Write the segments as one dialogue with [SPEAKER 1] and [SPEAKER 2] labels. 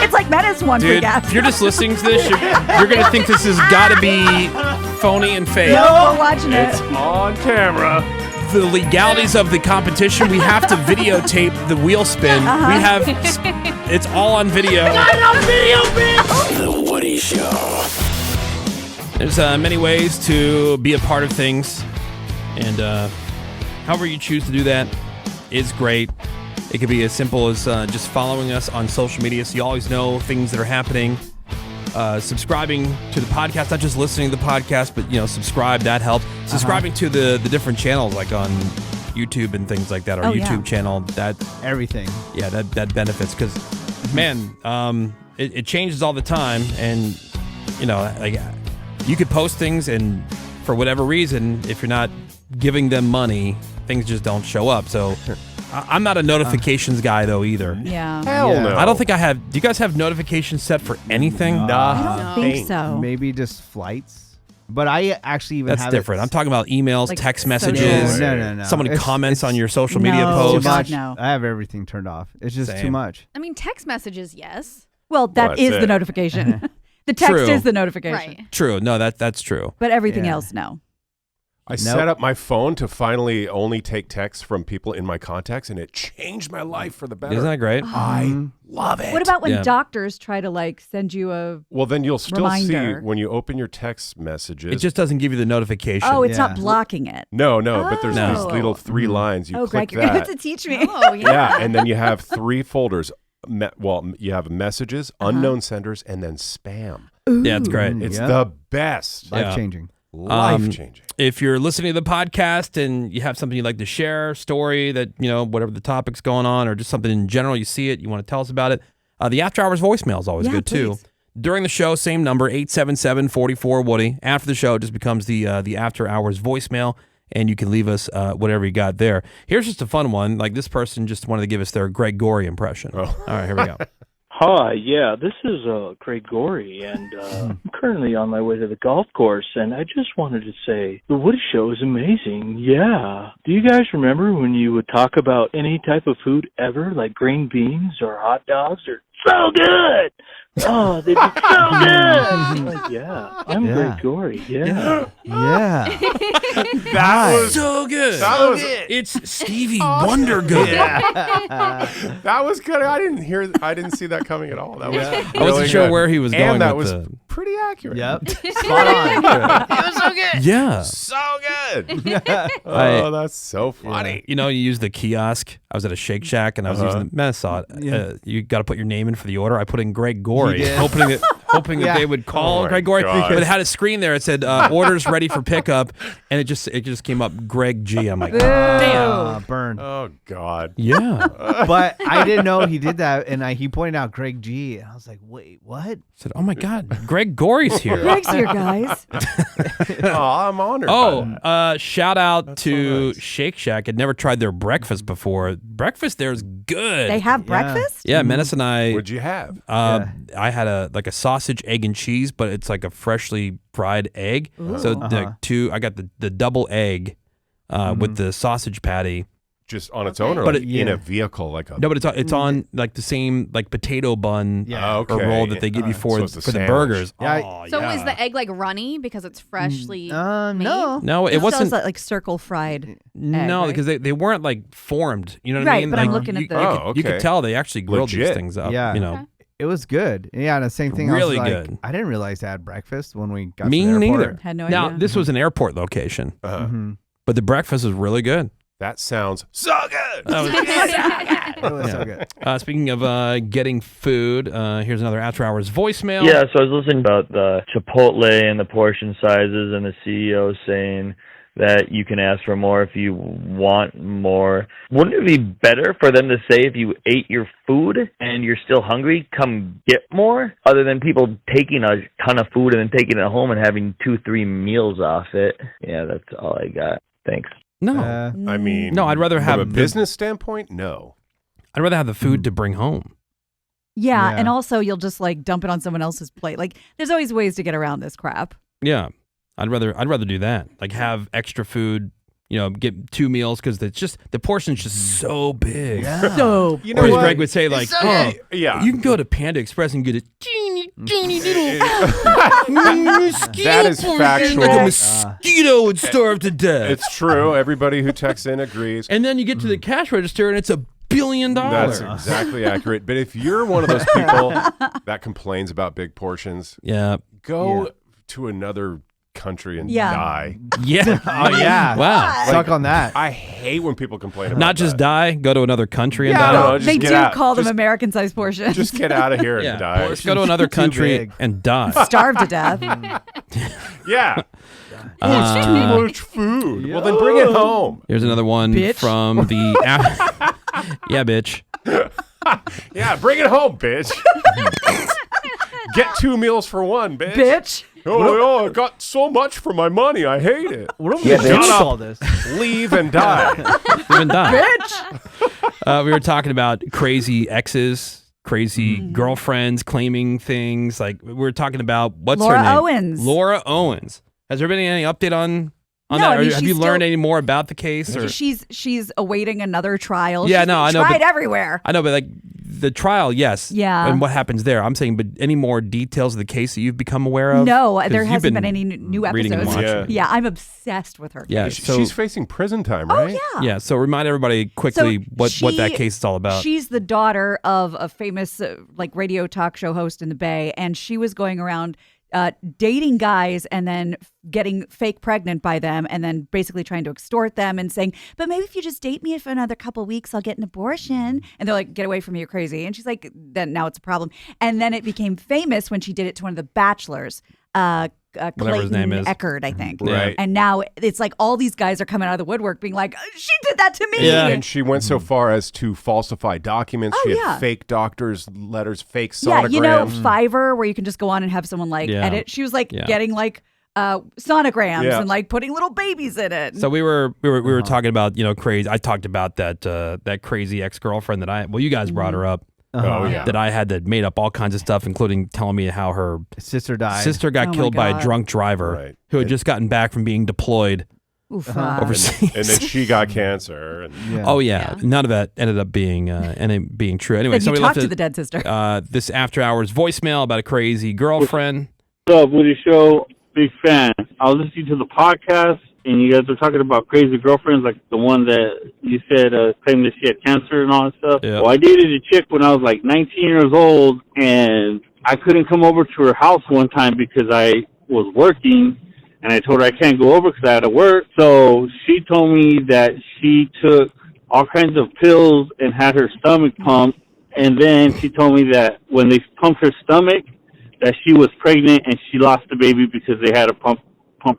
[SPEAKER 1] It's like Menace one for gas.
[SPEAKER 2] If you're just listening to this, you're going to think this has got to be phony and fake.
[SPEAKER 1] No, we're watching it.
[SPEAKER 3] It's on camera.
[SPEAKER 2] The legalities of the competition, we have to videotape the wheel spin. We have, it's all on video. The Woody Show. There's many ways to be a part of things, and however you choose to do that is great. It could be as simple as just following us on social media so you always know things that are happening. Subscribing to the podcast, not just listening to the podcast, but subscribe, that helps. Subscribing to the different channels like on YouTube and things like that, our YouTube channel, that
[SPEAKER 4] everything.
[SPEAKER 2] Yeah, that benefits because man, it changes all the time, and like you could post things and for whatever reason, if you're not giving them money, things just don't show up. So I'm not a notifications guy though either.
[SPEAKER 1] Yeah.
[SPEAKER 3] Hell no.
[SPEAKER 2] I don't think I have. Do you guys have notifications set for anything?
[SPEAKER 1] I don't think so.
[SPEAKER 4] Maybe just flights. But I actually even
[SPEAKER 2] That's
[SPEAKER 4] have
[SPEAKER 2] different. I'm talking about emails,
[SPEAKER 1] Like
[SPEAKER 2] text
[SPEAKER 1] social
[SPEAKER 2] messages.
[SPEAKER 4] No.
[SPEAKER 2] Someone comments on your social media
[SPEAKER 1] No.
[SPEAKER 2] post.
[SPEAKER 4] Too much.
[SPEAKER 1] No.
[SPEAKER 4] I have everything turned off. It's just too
[SPEAKER 2] Same.
[SPEAKER 4] much.
[SPEAKER 5] I mean, text messages, yes.
[SPEAKER 1] Well,
[SPEAKER 3] Well,
[SPEAKER 1] that is
[SPEAKER 3] that's
[SPEAKER 1] the
[SPEAKER 3] it.
[SPEAKER 1] notification. The text
[SPEAKER 2] True.
[SPEAKER 1] is the notification.
[SPEAKER 5] Right.
[SPEAKER 2] True. No, that's true.
[SPEAKER 1] But everything
[SPEAKER 4] Yeah.
[SPEAKER 1] else, no.
[SPEAKER 3] I set up my phone to finally only take texts from people in my contacts, and it changed my life for the better.
[SPEAKER 2] Isn't that great?
[SPEAKER 3] I love it.
[SPEAKER 1] What about when
[SPEAKER 2] Yeah.
[SPEAKER 1] doctors try to send you a...
[SPEAKER 3] Well, then you'll still
[SPEAKER 1] Reminder.
[SPEAKER 3] see when you open your text messages.
[SPEAKER 2] It just doesn't give you the notification.
[SPEAKER 1] Oh, it's
[SPEAKER 4] Yeah.
[SPEAKER 1] not blocking it.
[SPEAKER 3] No, but there's
[SPEAKER 2] No.
[SPEAKER 3] these little 3 lines. You
[SPEAKER 1] Oh,
[SPEAKER 3] click
[SPEAKER 1] Greg, you're going
[SPEAKER 3] that.
[SPEAKER 1] to teach me.
[SPEAKER 5] Oh, yeah.
[SPEAKER 3] Yeah, and then you have 3 folders. You have messages, unknown senders, and then spam.
[SPEAKER 2] Yeah, it's great.
[SPEAKER 3] It's
[SPEAKER 4] Yeah.
[SPEAKER 3] the best.
[SPEAKER 2] Yeah.
[SPEAKER 4] Life changing.
[SPEAKER 3] Life changing.
[SPEAKER 2] If you're listening to the podcast and you have something you'd like to share, story that, whatever the topic's going on, or just something in general, you see it, you want to tell us about it, the After Hours voicemail is always
[SPEAKER 1] Yeah,
[SPEAKER 2] good, too.
[SPEAKER 1] please.
[SPEAKER 2] During the show, same number, 877-44-WOODY. After the show, it just becomes the After Hours voicemail, and you can leave us whatever you got there. Here's just a fun one. Like, this person just wanted to give us their Greg Gorey impression.
[SPEAKER 3] Oh.
[SPEAKER 2] All right, here we go.
[SPEAKER 6] Hi, yeah, this is Craig Gorey, and I'm currently on my way to the golf course, and I just wanted to say the Woody Show is amazing, yeah. Do you guys remember when you would talk about any type of food ever, like green beans or hot dogs, or so good? Oh, they'd be so good! Like, yeah, I'm Craig Gorey, yeah.
[SPEAKER 4] Yeah.
[SPEAKER 3] That was
[SPEAKER 2] So good.
[SPEAKER 3] That was
[SPEAKER 2] It's Stevie Wonder good.
[SPEAKER 3] that was good. I didn't see that coming at all. That was
[SPEAKER 2] I
[SPEAKER 3] really
[SPEAKER 2] wasn't sure
[SPEAKER 3] good.
[SPEAKER 2] where he was going
[SPEAKER 3] And that
[SPEAKER 2] with
[SPEAKER 3] was pretty accurate.
[SPEAKER 4] Yep. Spot on.
[SPEAKER 3] It was so good.
[SPEAKER 2] Yeah.
[SPEAKER 3] So good. Oh, that's so funny.
[SPEAKER 2] You use the kiosk. I was at a Shake Shack, and I was using the Menace saw it.
[SPEAKER 4] Yeah.
[SPEAKER 2] You got to put your name in for the order. I put in Greg Gorey,
[SPEAKER 4] You did?
[SPEAKER 2] hoping that
[SPEAKER 4] Yeah.
[SPEAKER 2] they would call
[SPEAKER 3] Oh my
[SPEAKER 2] Greg Gorey.
[SPEAKER 3] God.
[SPEAKER 2] But it had a screen there. It said orders ready for pickup, and it just came up Greg G. I'm like, damn.
[SPEAKER 4] Burn.
[SPEAKER 3] Oh God.
[SPEAKER 2] Yeah.
[SPEAKER 4] But I didn't know he did that, and he pointed out Greg G, and I was like, wait, what?
[SPEAKER 2] I said, oh my God, Greg Gorey's here.
[SPEAKER 1] Greg's here, guys.
[SPEAKER 3] Oh, I'm honored. by that.
[SPEAKER 2] Shout out to
[SPEAKER 3] nice.
[SPEAKER 2] Shake Shack. I'd never tried their breakfast before. Breakfast there's good.
[SPEAKER 1] They have breakfast?
[SPEAKER 2] Yeah, Menace and I.
[SPEAKER 3] What'd you have?
[SPEAKER 2] I had a sausage, egg, and cheese, but it's like a freshly fried egg. So I got the double egg with the sausage patty.
[SPEAKER 3] Just on its own, or
[SPEAKER 2] But
[SPEAKER 3] like
[SPEAKER 2] it-
[SPEAKER 3] in a vehicle, like a
[SPEAKER 2] No, but it's on like the same like potato bun
[SPEAKER 4] Yeah.
[SPEAKER 3] okay.
[SPEAKER 2] or roll that they give you for
[SPEAKER 3] So it's a
[SPEAKER 2] the
[SPEAKER 3] sandwich.
[SPEAKER 2] burgers.
[SPEAKER 4] Yeah,
[SPEAKER 2] Oh,
[SPEAKER 5] So
[SPEAKER 2] yeah.
[SPEAKER 5] is the egg runny because it's freshly made?
[SPEAKER 4] No.
[SPEAKER 2] No, it
[SPEAKER 1] It
[SPEAKER 2] wasn't.
[SPEAKER 1] still has circle fried
[SPEAKER 2] No,
[SPEAKER 1] right?
[SPEAKER 2] because they weren't formed. You know what I
[SPEAKER 1] Right,
[SPEAKER 2] mean?
[SPEAKER 1] but I'm
[SPEAKER 2] Like,
[SPEAKER 1] looking at
[SPEAKER 2] you,
[SPEAKER 1] the-
[SPEAKER 2] you
[SPEAKER 3] Oh,
[SPEAKER 2] could, you could
[SPEAKER 3] okay.
[SPEAKER 2] tell they actually grilled these
[SPEAKER 3] Legit.
[SPEAKER 2] things up.
[SPEAKER 4] Yeah.
[SPEAKER 2] You know,
[SPEAKER 5] Okay.
[SPEAKER 4] It was good. Yeah, and the same thing.
[SPEAKER 2] Really
[SPEAKER 4] I was
[SPEAKER 2] good.
[SPEAKER 4] I didn't realize they had breakfast when we got
[SPEAKER 2] me
[SPEAKER 4] to the airport.
[SPEAKER 2] neither.
[SPEAKER 1] Had no
[SPEAKER 2] Now
[SPEAKER 1] idea.
[SPEAKER 2] this was an airport location,
[SPEAKER 4] Mm-hmm.
[SPEAKER 2] but the breakfast was really good.
[SPEAKER 3] That sounds so good.
[SPEAKER 4] It was so good.
[SPEAKER 2] Speaking of getting food, here's another After Hours voicemail.
[SPEAKER 7] Yeah, so I was listening about the Chipotle and the portion sizes, and the CEO saying that you can ask for more if you want more. Wouldn't it be better for them to say if you ate your food and you're still hungry, come get more, other than people taking a ton of food and then taking it home and having 2-3 meals off it? Yeah, that's all I got. Thanks.
[SPEAKER 2] No,
[SPEAKER 3] I mean,
[SPEAKER 2] No, I'd rather have
[SPEAKER 3] from a
[SPEAKER 2] the-
[SPEAKER 3] business standpoint. No,
[SPEAKER 2] I'd rather have the food to bring home.
[SPEAKER 1] Yeah,
[SPEAKER 4] Yeah.
[SPEAKER 1] and also you'll just dump it on someone else's plate. There's always ways to get around this crap.
[SPEAKER 2] Yeah, I'd rather do that. Like have extra food get 2 meals because it's just the portion's just so big.
[SPEAKER 4] Yeah.
[SPEAKER 1] So
[SPEAKER 3] You know
[SPEAKER 2] Or as
[SPEAKER 3] what?
[SPEAKER 2] Greg would say, like, oh,
[SPEAKER 3] Yeah.
[SPEAKER 2] you can go to Panda Express and get a teeny little
[SPEAKER 3] That is factual.
[SPEAKER 2] like a mosquito would starve to death.
[SPEAKER 3] It's true. Everybody who texts in agrees.
[SPEAKER 2] And then you get to the cash register and it's $1 billion.
[SPEAKER 3] That's exactly accurate. But if you're one of those people that complains about big portions, go to another country and die.
[SPEAKER 2] Yeah.
[SPEAKER 4] Oh yeah.
[SPEAKER 2] Wow.
[SPEAKER 4] Suck on that.
[SPEAKER 3] I hate when people complain about
[SPEAKER 2] Not just
[SPEAKER 3] that.
[SPEAKER 2] die, go to another country and
[SPEAKER 1] yeah,
[SPEAKER 2] die.
[SPEAKER 3] No, just
[SPEAKER 1] they
[SPEAKER 3] get
[SPEAKER 1] do
[SPEAKER 3] out.
[SPEAKER 1] call them
[SPEAKER 3] Just-
[SPEAKER 1] American-sized portions.
[SPEAKER 3] Just get out of here and
[SPEAKER 2] Yeah.
[SPEAKER 3] die.
[SPEAKER 2] Go to another country
[SPEAKER 4] big.
[SPEAKER 2] and die.
[SPEAKER 1] Starve to death.
[SPEAKER 3] Yeah. Oh, it's too much food. Well, then bring it home.
[SPEAKER 2] Here's another one
[SPEAKER 1] Bitch.
[SPEAKER 2] from the yeah, bitch.
[SPEAKER 3] Yeah, bring it home, bitch. Get 2 meals for one, bitch.
[SPEAKER 1] Bitch.
[SPEAKER 3] Oh, I got so much for my money. I hate it.
[SPEAKER 4] What are we gonna do with all this?
[SPEAKER 3] Leave and die.
[SPEAKER 2] Even die.
[SPEAKER 1] Bitch.
[SPEAKER 2] We were talking about crazy exes, crazy girlfriends claiming things. Like we were talking about what's
[SPEAKER 1] Laura
[SPEAKER 2] her name?
[SPEAKER 1] Owens.
[SPEAKER 2] Laura Owens. Has there been any update on
[SPEAKER 1] No,
[SPEAKER 2] that?
[SPEAKER 1] I mean,
[SPEAKER 2] Or have
[SPEAKER 1] she's
[SPEAKER 2] you learned
[SPEAKER 1] still-
[SPEAKER 2] any more about the case? Or?
[SPEAKER 1] She's awaiting another trial.
[SPEAKER 2] Yeah,
[SPEAKER 1] She's
[SPEAKER 2] no,
[SPEAKER 1] been
[SPEAKER 2] I know,
[SPEAKER 1] tried
[SPEAKER 2] but-
[SPEAKER 1] everywhere.
[SPEAKER 2] I know, but like the trial, yes.
[SPEAKER 1] Yeah.
[SPEAKER 2] And what happens there? I'm saying, but any more details of the case that you've become aware of?
[SPEAKER 1] No,
[SPEAKER 2] 'Cause
[SPEAKER 1] there
[SPEAKER 2] you've
[SPEAKER 1] hasn't been
[SPEAKER 2] been
[SPEAKER 1] any new
[SPEAKER 2] reading and
[SPEAKER 1] episodes.
[SPEAKER 2] watching.
[SPEAKER 3] Yeah.
[SPEAKER 1] Yeah, I'm obsessed with her.
[SPEAKER 2] Yeah.
[SPEAKER 1] case.
[SPEAKER 2] So,
[SPEAKER 3] She's facing prison time,
[SPEAKER 1] Oh
[SPEAKER 3] right?
[SPEAKER 1] yeah.
[SPEAKER 2] yeah. So remind everybody quickly what that case is all about.
[SPEAKER 1] She's the daughter of a famous like radio talk show host in the Bay, and she was going around dating guys and then getting fake pregnant by them, and then basically trying to extort them and saying, "But maybe if you just date me for another couple weeks, I'll get an abortion." And they're like, "Get away from me, you're crazy." And she's like, "Then now it's a problem." And then it became famous when she did it to one of the bachelors.
[SPEAKER 2] Whatever his name
[SPEAKER 1] Clayton
[SPEAKER 2] is.
[SPEAKER 1] Eckert, I think.
[SPEAKER 3] Right.
[SPEAKER 1] And now it's like all these guys are coming out of the woodwork being like, "She did that to me."
[SPEAKER 2] Yeah.
[SPEAKER 3] And she went so far as to falsify documents.
[SPEAKER 1] Oh,
[SPEAKER 3] She had
[SPEAKER 1] yeah.
[SPEAKER 3] fake doctors' letters, fake
[SPEAKER 1] Yeah,
[SPEAKER 3] sonograms.
[SPEAKER 1] you know, Fiverr, where you can just go on and have someone like
[SPEAKER 2] Yeah.
[SPEAKER 1] edit. She was like
[SPEAKER 2] Yeah.
[SPEAKER 1] getting like sonograms
[SPEAKER 3] Yeah.
[SPEAKER 1] and like putting little babies in it.
[SPEAKER 2] So we were talking about crazy. I talked about that crazy ex-girlfriend that you guys brought her up.
[SPEAKER 3] Oh, yeah.
[SPEAKER 2] That I had that made up all kinds of stuff, including telling me how her
[SPEAKER 4] Sister died.
[SPEAKER 2] sister got
[SPEAKER 1] Oh my
[SPEAKER 2] killed by a
[SPEAKER 1] God.
[SPEAKER 2] drunk driver
[SPEAKER 3] Right.
[SPEAKER 2] who had just gotten back from being deployed
[SPEAKER 1] Oof,
[SPEAKER 2] overseas.
[SPEAKER 3] And then she got cancer. And
[SPEAKER 4] Yeah.
[SPEAKER 2] Oh yeah. None of that ended up being true. Anyway,
[SPEAKER 1] Then you
[SPEAKER 2] somebody
[SPEAKER 1] talked
[SPEAKER 2] left
[SPEAKER 1] to the dead sister.
[SPEAKER 2] this after hours voicemail about a crazy girlfriend.
[SPEAKER 8] What's up, Woody Show? Big fan. I was listening to the podcast, and you guys were talking about crazy girlfriends, like the one that you said claimed that she had cancer and all that stuff.
[SPEAKER 2] Yeah.
[SPEAKER 8] Well, I dated a chick when I was like 19 years old, and I couldn't come over to her house one time because I was working, and I told her I can't go over because I had to work. So she told me that she took all kinds of pills and had her stomach pumped, and then she told me that when they pumped her stomach, that she was pregnant and she lost the baby because they had to pump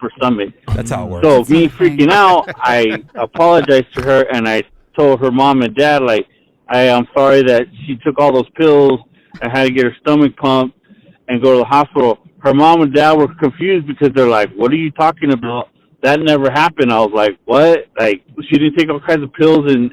[SPEAKER 8] her stomach.
[SPEAKER 2] That's how it works.
[SPEAKER 8] So me freaking out, I apologized to her and I told her mom and dad, like, I'm sorry that she took all those pills and had to get her stomach pumped and go to the hospital. Her mom and dad were confused because they're like, "What are you talking about? That never happened." I was like, "What? Like, she didn't take all kinds of pills and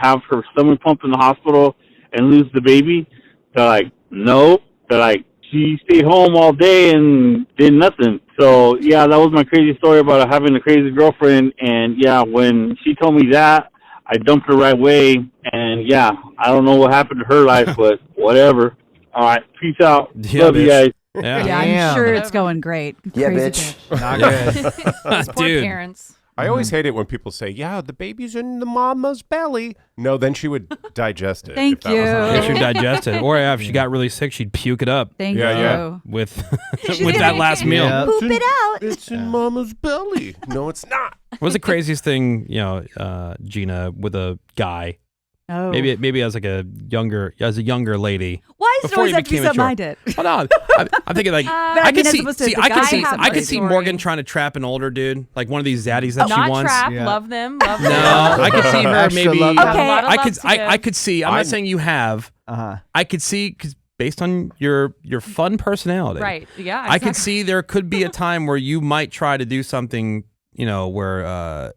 [SPEAKER 8] have her stomach pumped in the hospital and lose the baby?" They're like, "No." They're like, "She stayed home all day and did nothing." So, yeah, that was my crazy story about having a crazy girlfriend. And, yeah, when she told me that, I dumped her right away. And, yeah, I don't know what happened to her life, but whatever. All right, peace out.
[SPEAKER 2] Yeah,
[SPEAKER 8] Love you
[SPEAKER 2] bitch.
[SPEAKER 8] guys.
[SPEAKER 2] Yeah.
[SPEAKER 1] Yeah, I'm
[SPEAKER 4] Damn.
[SPEAKER 1] sure it's going great.
[SPEAKER 9] Yeah,
[SPEAKER 1] Crazy
[SPEAKER 9] bitch.
[SPEAKER 4] Not good.
[SPEAKER 5] Those poor
[SPEAKER 2] Dude.
[SPEAKER 5] parents.
[SPEAKER 3] I always hate it when people say, "Yeah, the baby's in the mama's belly." No, then she would digest it.
[SPEAKER 1] Thank
[SPEAKER 3] if that was
[SPEAKER 1] you.
[SPEAKER 2] Yeah,
[SPEAKER 3] the
[SPEAKER 2] she'd
[SPEAKER 3] case.
[SPEAKER 2] digest it. Or if she got really sick, she'd puke it up
[SPEAKER 1] Thank
[SPEAKER 3] Yeah,
[SPEAKER 1] you.
[SPEAKER 3] yeah.
[SPEAKER 2] with with that last meal.
[SPEAKER 4] Yeah.
[SPEAKER 1] Poop it out.
[SPEAKER 3] It's in mama's belly. No, it's not.
[SPEAKER 2] What was the craziest thing, Gina, with a guy?
[SPEAKER 1] Oh.
[SPEAKER 2] Maybe as a younger lady.
[SPEAKER 1] Why does it
[SPEAKER 2] before
[SPEAKER 1] always
[SPEAKER 2] you
[SPEAKER 1] have to be
[SPEAKER 2] became
[SPEAKER 1] something
[SPEAKER 2] mature.
[SPEAKER 1] I did?
[SPEAKER 2] Hold on. I'm thinking like
[SPEAKER 1] But
[SPEAKER 2] I could
[SPEAKER 1] as
[SPEAKER 2] see.
[SPEAKER 1] opposed to
[SPEAKER 2] See,
[SPEAKER 1] the
[SPEAKER 2] I could
[SPEAKER 1] guy
[SPEAKER 2] see.
[SPEAKER 1] have
[SPEAKER 2] I could see
[SPEAKER 1] something.
[SPEAKER 2] Morgan trying to trap an older dude, like one of these zaddies that she
[SPEAKER 10] Not
[SPEAKER 2] wants.
[SPEAKER 10] trap,
[SPEAKER 4] Yeah.
[SPEAKER 10] love them, love them.
[SPEAKER 2] No, I could see her
[SPEAKER 4] Extra
[SPEAKER 2] maybe.
[SPEAKER 4] love.
[SPEAKER 10] You have
[SPEAKER 1] Okay.
[SPEAKER 10] a lot of
[SPEAKER 2] I
[SPEAKER 10] love
[SPEAKER 2] could.
[SPEAKER 10] to
[SPEAKER 2] I
[SPEAKER 10] give.
[SPEAKER 2] could see. I'm not saying you have.
[SPEAKER 4] Uh-huh.
[SPEAKER 2] I could see because based on your fun personality,
[SPEAKER 10] Right. Yeah.
[SPEAKER 2] I could
[SPEAKER 10] exactly.
[SPEAKER 2] see there could be a time where you might try to do something, where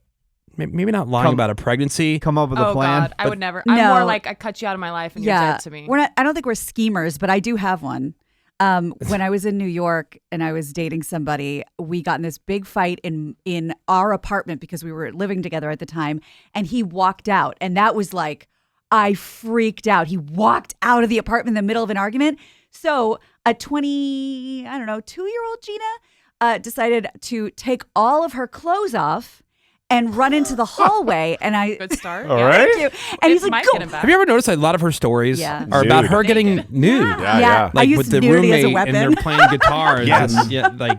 [SPEAKER 2] maybe not lying about a pregnancy.
[SPEAKER 4] Come up with a
[SPEAKER 10] Oh
[SPEAKER 4] plan.
[SPEAKER 10] God, I would never. I'm
[SPEAKER 1] No.
[SPEAKER 10] more like I cut you out of my life and you're
[SPEAKER 1] Yeah.
[SPEAKER 10] dead to me.
[SPEAKER 1] I don't think we're schemers, but I do have one. When I was in New York and I was dating somebody, we got in this big fight in our apartment because we were living together at the time, and he walked out. And that was like, I freaked out. He walked out of the apartment in the middle of an argument. So a 2-year-old Gina decided to take all of her clothes off and run into the hallway. And I
[SPEAKER 9] good start.
[SPEAKER 3] All right.
[SPEAKER 1] Thank you. And he's like, go.
[SPEAKER 2] Have you ever noticed a lot of her stories are about her getting nude?
[SPEAKER 3] Yeah.
[SPEAKER 1] I
[SPEAKER 2] Like
[SPEAKER 1] used
[SPEAKER 2] with the
[SPEAKER 1] nudity as a
[SPEAKER 2] roommate and
[SPEAKER 1] weapon.
[SPEAKER 2] they're playing guitars.
[SPEAKER 3] Yes.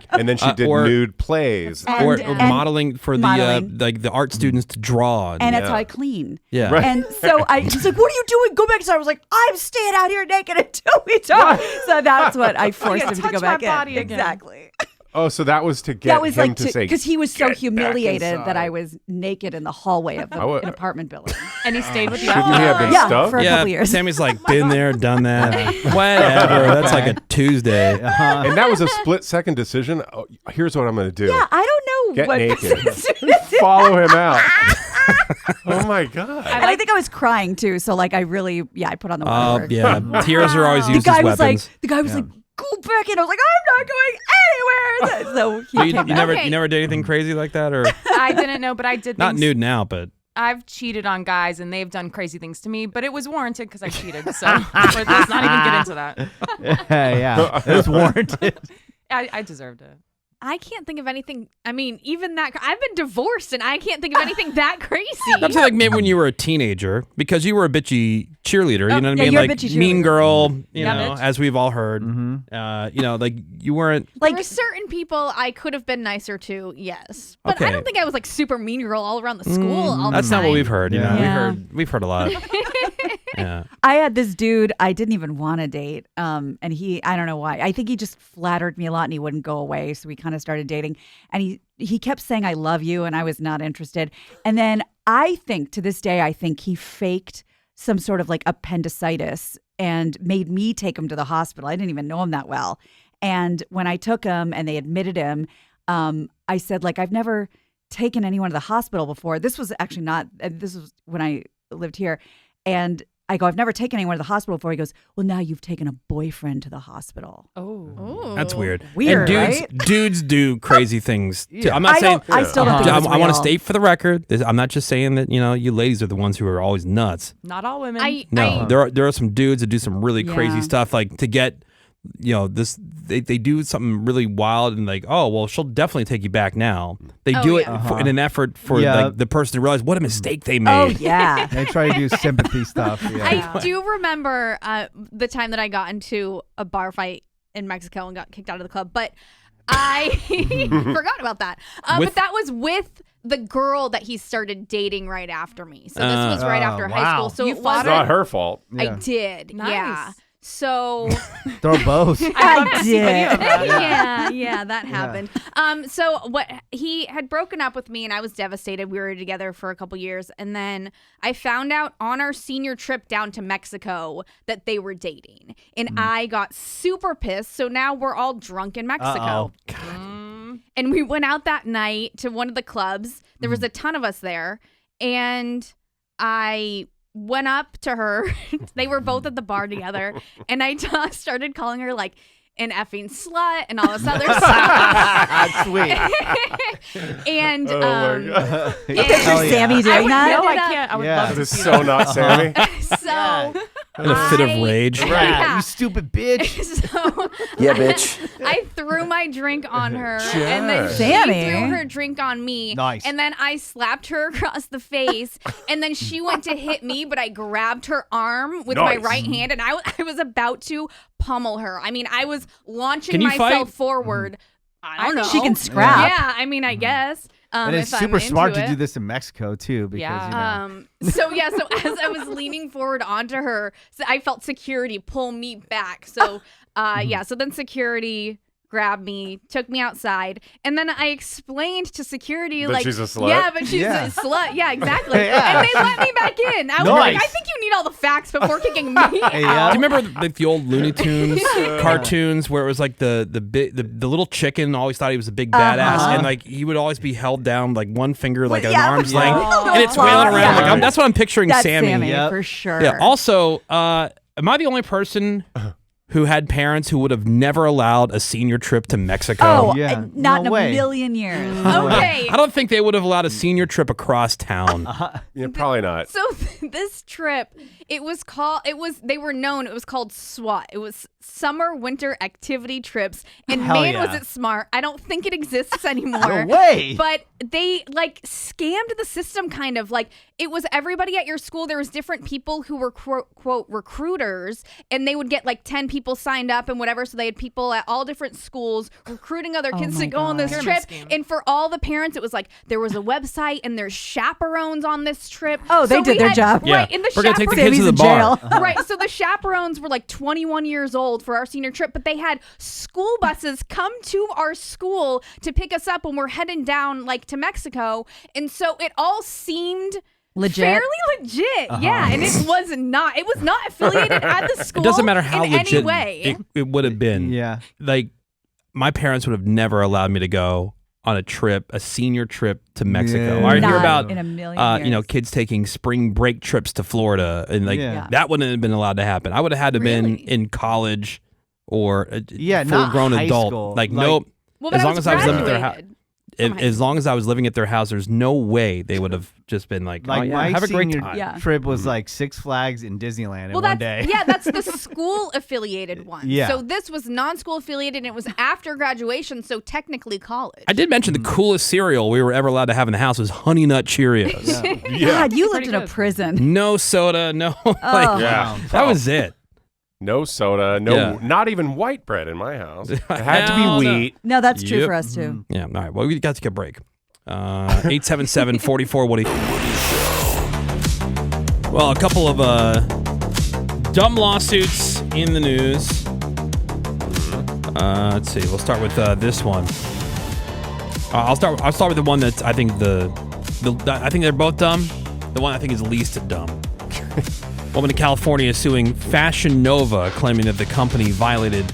[SPEAKER 2] And
[SPEAKER 3] then she did nude plays.
[SPEAKER 2] Or modeling for the art students to draw.
[SPEAKER 1] And that's how I clean.
[SPEAKER 2] Yeah.
[SPEAKER 3] Right.
[SPEAKER 1] And so he's like, what are you doing? Go back inside. I was like, I'm staying out here naked until we talk. So that's what I forced him to go back in. Exactly.
[SPEAKER 3] Oh, so that was to get him to say,
[SPEAKER 1] because he was so humiliated that I was naked in the hallway of an apartment building.
[SPEAKER 9] And he stayed with you.
[SPEAKER 3] Shouldn't he have been stuffed?
[SPEAKER 1] For a couple years.
[SPEAKER 2] Sammy's like, been there, done that. Whatever. That's like a Tuesday.
[SPEAKER 3] And that was a split-second decision. Oh, here's what I'm going to do.
[SPEAKER 1] Yeah, I don't know.
[SPEAKER 3] Get
[SPEAKER 1] what
[SPEAKER 3] naked. Follow him out. Oh, my God.
[SPEAKER 1] And I think I was crying too. So like I put on the waterwork.
[SPEAKER 2] Yeah. Tears are always used as weapons.
[SPEAKER 1] The guy was like, go back in. I was like, I'm not going anywhere. So he came back.
[SPEAKER 2] You never did anything crazy like that? Or
[SPEAKER 9] I didn't know, but I did
[SPEAKER 2] not
[SPEAKER 9] things.
[SPEAKER 2] nude now, but
[SPEAKER 9] I've cheated on guys and they've done crazy things to me, but it was warranted because I cheated. So let's not even get into that.
[SPEAKER 4] Yeah, it was warranted.
[SPEAKER 9] I deserved it.
[SPEAKER 5] I can't think of anything. I mean, even that. I've been divorced, and I can't think of anything that crazy.
[SPEAKER 2] I'm saying like maybe when you were a teenager, because you were a bitchy cheerleader. You know what I mean?
[SPEAKER 1] You're a
[SPEAKER 2] Like
[SPEAKER 1] bitchy
[SPEAKER 2] mean
[SPEAKER 1] cheerleader.
[SPEAKER 2] girl. You
[SPEAKER 9] Yeah,
[SPEAKER 2] know,
[SPEAKER 9] bitch.
[SPEAKER 2] as we've all heard. Like you weren't.
[SPEAKER 5] There were certain people I could have been nicer to, yes, but I
[SPEAKER 2] Okay.
[SPEAKER 5] don't think I was like super mean girl all around the school. All
[SPEAKER 2] That's
[SPEAKER 5] the
[SPEAKER 2] not what
[SPEAKER 5] time.
[SPEAKER 2] we've heard. You know,
[SPEAKER 1] Yeah.
[SPEAKER 2] we've heard a lot. Yeah.
[SPEAKER 1] I had this dude I didn't even want to date. And I don't know why. I think he just flattered me a lot and he wouldn't go away. So we kind of started dating. And he kept saying, I love you. And I was not interested. And then I think to this day, he faked some sort of like appendicitis and made me take him to the hospital. I didn't even know him that well. And when I took him and they admitted him, I said, like, I've never taken anyone to the hospital before. This was actually this was when I lived here. And I go, I've never taken anyone to the hospital before. He goes, well, now you've taken a boyfriend to the hospital.
[SPEAKER 9] Oh.
[SPEAKER 2] That's weird.
[SPEAKER 1] Weird,
[SPEAKER 2] and dudes do crazy things too. I'm not
[SPEAKER 1] I
[SPEAKER 2] saying.
[SPEAKER 1] still don't think it's
[SPEAKER 2] I want to
[SPEAKER 1] real.
[SPEAKER 2] state for the record. I'm not just saying that you ladies are the ones who are always nuts.
[SPEAKER 9] Not all women.
[SPEAKER 2] No, there are some dudes that do some really crazy stuff, like to get this. They do something really wild and like, oh well, she'll definitely take you back now. They do it in an effort for like, the person to realize what a mistake they made.
[SPEAKER 1] Oh yeah.
[SPEAKER 4] They try to do sympathy stuff. Yeah.
[SPEAKER 5] I do remember the time that I got into a bar fight in Mexico and got kicked out of the club, but I forgot about that. But that was with the girl that he started dating right after me. So this was right after high school. So
[SPEAKER 3] it's not her fault.
[SPEAKER 5] I did.
[SPEAKER 9] Nice.
[SPEAKER 5] Yeah. So
[SPEAKER 4] Throw both.
[SPEAKER 9] I'd love to see video of that.
[SPEAKER 5] yeah, that happened. So what he had broken up with me and I was devastated. We were together for a couple years and then I found out on our senior trip down to Mexico that they were dating. And I got super pissed. So now we're all drunk in Mexico. And we went out that night to one of the clubs. There was a ton of us there and I went up to her. They were both at the bar together. And I started calling her like an effing slut and all this other stuff.
[SPEAKER 4] That's sweet.
[SPEAKER 5] And
[SPEAKER 1] Picture Sammy doing that.
[SPEAKER 9] No, I can't. I would love
[SPEAKER 3] That
[SPEAKER 9] to
[SPEAKER 3] is
[SPEAKER 9] see
[SPEAKER 3] so
[SPEAKER 9] that.
[SPEAKER 3] not Sammy.
[SPEAKER 5] so
[SPEAKER 2] In a fit of rage.
[SPEAKER 4] Right.
[SPEAKER 5] Yeah.
[SPEAKER 4] You stupid bitch.
[SPEAKER 5] So
[SPEAKER 10] Yeah, bitch.
[SPEAKER 5] I threw my drink on her,
[SPEAKER 3] Sure.
[SPEAKER 5] and then she
[SPEAKER 1] Sammy.
[SPEAKER 5] threw her drink on me.
[SPEAKER 4] Nice.
[SPEAKER 5] And then I slapped her across the face, and then she went to hit me, but I grabbed her arm with my
[SPEAKER 3] Nice.
[SPEAKER 5] right hand, and I was about to pummel her. I mean, I was launching
[SPEAKER 2] Can you
[SPEAKER 5] myself
[SPEAKER 2] fight?
[SPEAKER 5] forward. I don't know.
[SPEAKER 1] She can scrap.
[SPEAKER 5] Yeah, I mean, I guess.
[SPEAKER 4] And it's
[SPEAKER 5] if
[SPEAKER 4] super
[SPEAKER 5] I'm
[SPEAKER 4] smart
[SPEAKER 5] into
[SPEAKER 4] to
[SPEAKER 5] it.
[SPEAKER 4] do this in Mexico too, because
[SPEAKER 9] Yeah.
[SPEAKER 5] So as I was leaning forward onto her, so I felt security pull me back. So so then security grabbed me, took me outside, and then I explained to security
[SPEAKER 3] That
[SPEAKER 5] like
[SPEAKER 3] she's a slut?
[SPEAKER 5] Yeah, but she's
[SPEAKER 4] Yeah.
[SPEAKER 5] a slut. Yeah, exactly.
[SPEAKER 4] Yeah.
[SPEAKER 5] And they let me back in. I was like,
[SPEAKER 4] Nice.
[SPEAKER 5] I think you need all the facts before kicking me
[SPEAKER 4] Yeah.
[SPEAKER 5] out.
[SPEAKER 2] Do you remember like the old Looney Tunes cartoons where it was like the little chicken always thought he was a big badass and like he would always be held down like one finger like an arm's length and it's wailing around like that's what I'm picturing
[SPEAKER 1] That's
[SPEAKER 2] Sammy.
[SPEAKER 1] Sammy
[SPEAKER 4] Yep.
[SPEAKER 1] for sure.
[SPEAKER 2] Yeah. Also, am I the only person who had parents who would have never allowed a senior trip to Mexico?
[SPEAKER 1] Oh,
[SPEAKER 4] Yeah,
[SPEAKER 1] not
[SPEAKER 4] no
[SPEAKER 1] in
[SPEAKER 4] way.
[SPEAKER 1] a million years.
[SPEAKER 5] Okay.
[SPEAKER 2] I don't think they would have allowed a senior trip across town.
[SPEAKER 3] Yeah, probably not.
[SPEAKER 5] So this trip, it was called SWAT. It was Summer Winter Activity Trips. And
[SPEAKER 4] Hell
[SPEAKER 5] man,
[SPEAKER 4] yeah.
[SPEAKER 5] was it smart. I don't think it exists anymore.
[SPEAKER 4] No way.
[SPEAKER 5] But they like scammed the system kind of. Like it was everybody at your school. There was different people who were quote recruiters, and they would get like 10 people signed up and whatever. So they had people at all different schools recruiting other kids to go on this
[SPEAKER 9] Pyramid
[SPEAKER 5] trip.
[SPEAKER 9] scheme.
[SPEAKER 5] And for all the parents, it was like there was a website and there's chaperones on this trip.
[SPEAKER 1] Oh, they did
[SPEAKER 5] we
[SPEAKER 1] their
[SPEAKER 5] had-
[SPEAKER 1] job.
[SPEAKER 2] Yeah.
[SPEAKER 5] Right. And the
[SPEAKER 2] We're going to take the
[SPEAKER 5] chaperones-
[SPEAKER 2] kids to the
[SPEAKER 1] in
[SPEAKER 2] bar.
[SPEAKER 1] jail.
[SPEAKER 5] Right. So the chaperones were like 21 years old for our senior trip, but they had school buses come to our school to pick us up when we're heading down like to Mexico. And so it all seemed
[SPEAKER 1] Legit?
[SPEAKER 5] fairly legit. Yeah. And it was not. It was not affiliated at the school.
[SPEAKER 2] It doesn't matter how
[SPEAKER 5] in
[SPEAKER 2] legit
[SPEAKER 5] any way.
[SPEAKER 2] it would have been.
[SPEAKER 4] Yeah.
[SPEAKER 2] Like, my parents would have never allowed me to go on a trip, a senior trip to Mexico.
[SPEAKER 4] Yeah.
[SPEAKER 2] I hear
[SPEAKER 1] Not
[SPEAKER 2] about
[SPEAKER 1] in a million
[SPEAKER 2] you know,
[SPEAKER 1] years.
[SPEAKER 2] kids taking spring break trips to Florida, and like
[SPEAKER 4] Yeah.
[SPEAKER 2] that wouldn't have been allowed to happen. I would have had to been
[SPEAKER 5] Really?
[SPEAKER 2] in college or a
[SPEAKER 4] Yeah, not
[SPEAKER 2] full-grown
[SPEAKER 4] high
[SPEAKER 2] adult.
[SPEAKER 4] school.
[SPEAKER 2] Like,
[SPEAKER 4] Like-
[SPEAKER 2] nope.
[SPEAKER 5] Well, but
[SPEAKER 2] as long as I was living at their house.
[SPEAKER 5] graduated from high
[SPEAKER 2] As long as I was living at their house, there's no way they would have just been like,
[SPEAKER 4] Like
[SPEAKER 2] oh, yeah,
[SPEAKER 4] my
[SPEAKER 2] have a great
[SPEAKER 4] senior
[SPEAKER 2] time.
[SPEAKER 1] Yeah.
[SPEAKER 4] trip was like Six Flags in Disneyland in
[SPEAKER 5] Well,
[SPEAKER 4] one
[SPEAKER 5] that's
[SPEAKER 4] day.
[SPEAKER 5] that's the school affiliated one.
[SPEAKER 4] Yeah.
[SPEAKER 5] So this was non-school affiliated, and it was after graduation, so technically college.
[SPEAKER 2] I did mention the coolest cereal we were ever allowed to have in the house was Honey Nut Cheerios.
[SPEAKER 1] God, you lived
[SPEAKER 9] Pretty
[SPEAKER 1] in a
[SPEAKER 9] good.
[SPEAKER 1] prison.
[SPEAKER 2] No soda, no.
[SPEAKER 1] Oh.
[SPEAKER 2] like,
[SPEAKER 3] Yeah.
[SPEAKER 2] that was it.
[SPEAKER 3] No soda, no,
[SPEAKER 2] Yeah.
[SPEAKER 3] not even white bread in my house. It had to
[SPEAKER 2] Hell
[SPEAKER 3] be
[SPEAKER 2] no.
[SPEAKER 3] wheat.
[SPEAKER 1] No, that's true
[SPEAKER 2] Yep.
[SPEAKER 1] for us too.
[SPEAKER 2] Yeah. All right. Well, we got to take a break. 877-44-WOODY. Well, a couple of dumb lawsuits in the news. Let's see. We'll start with this one. I'll start with the one that's I think I think they're both dumb. The one I think is least dumb. Woman in California is suing Fashion Nova, claiming that the company violated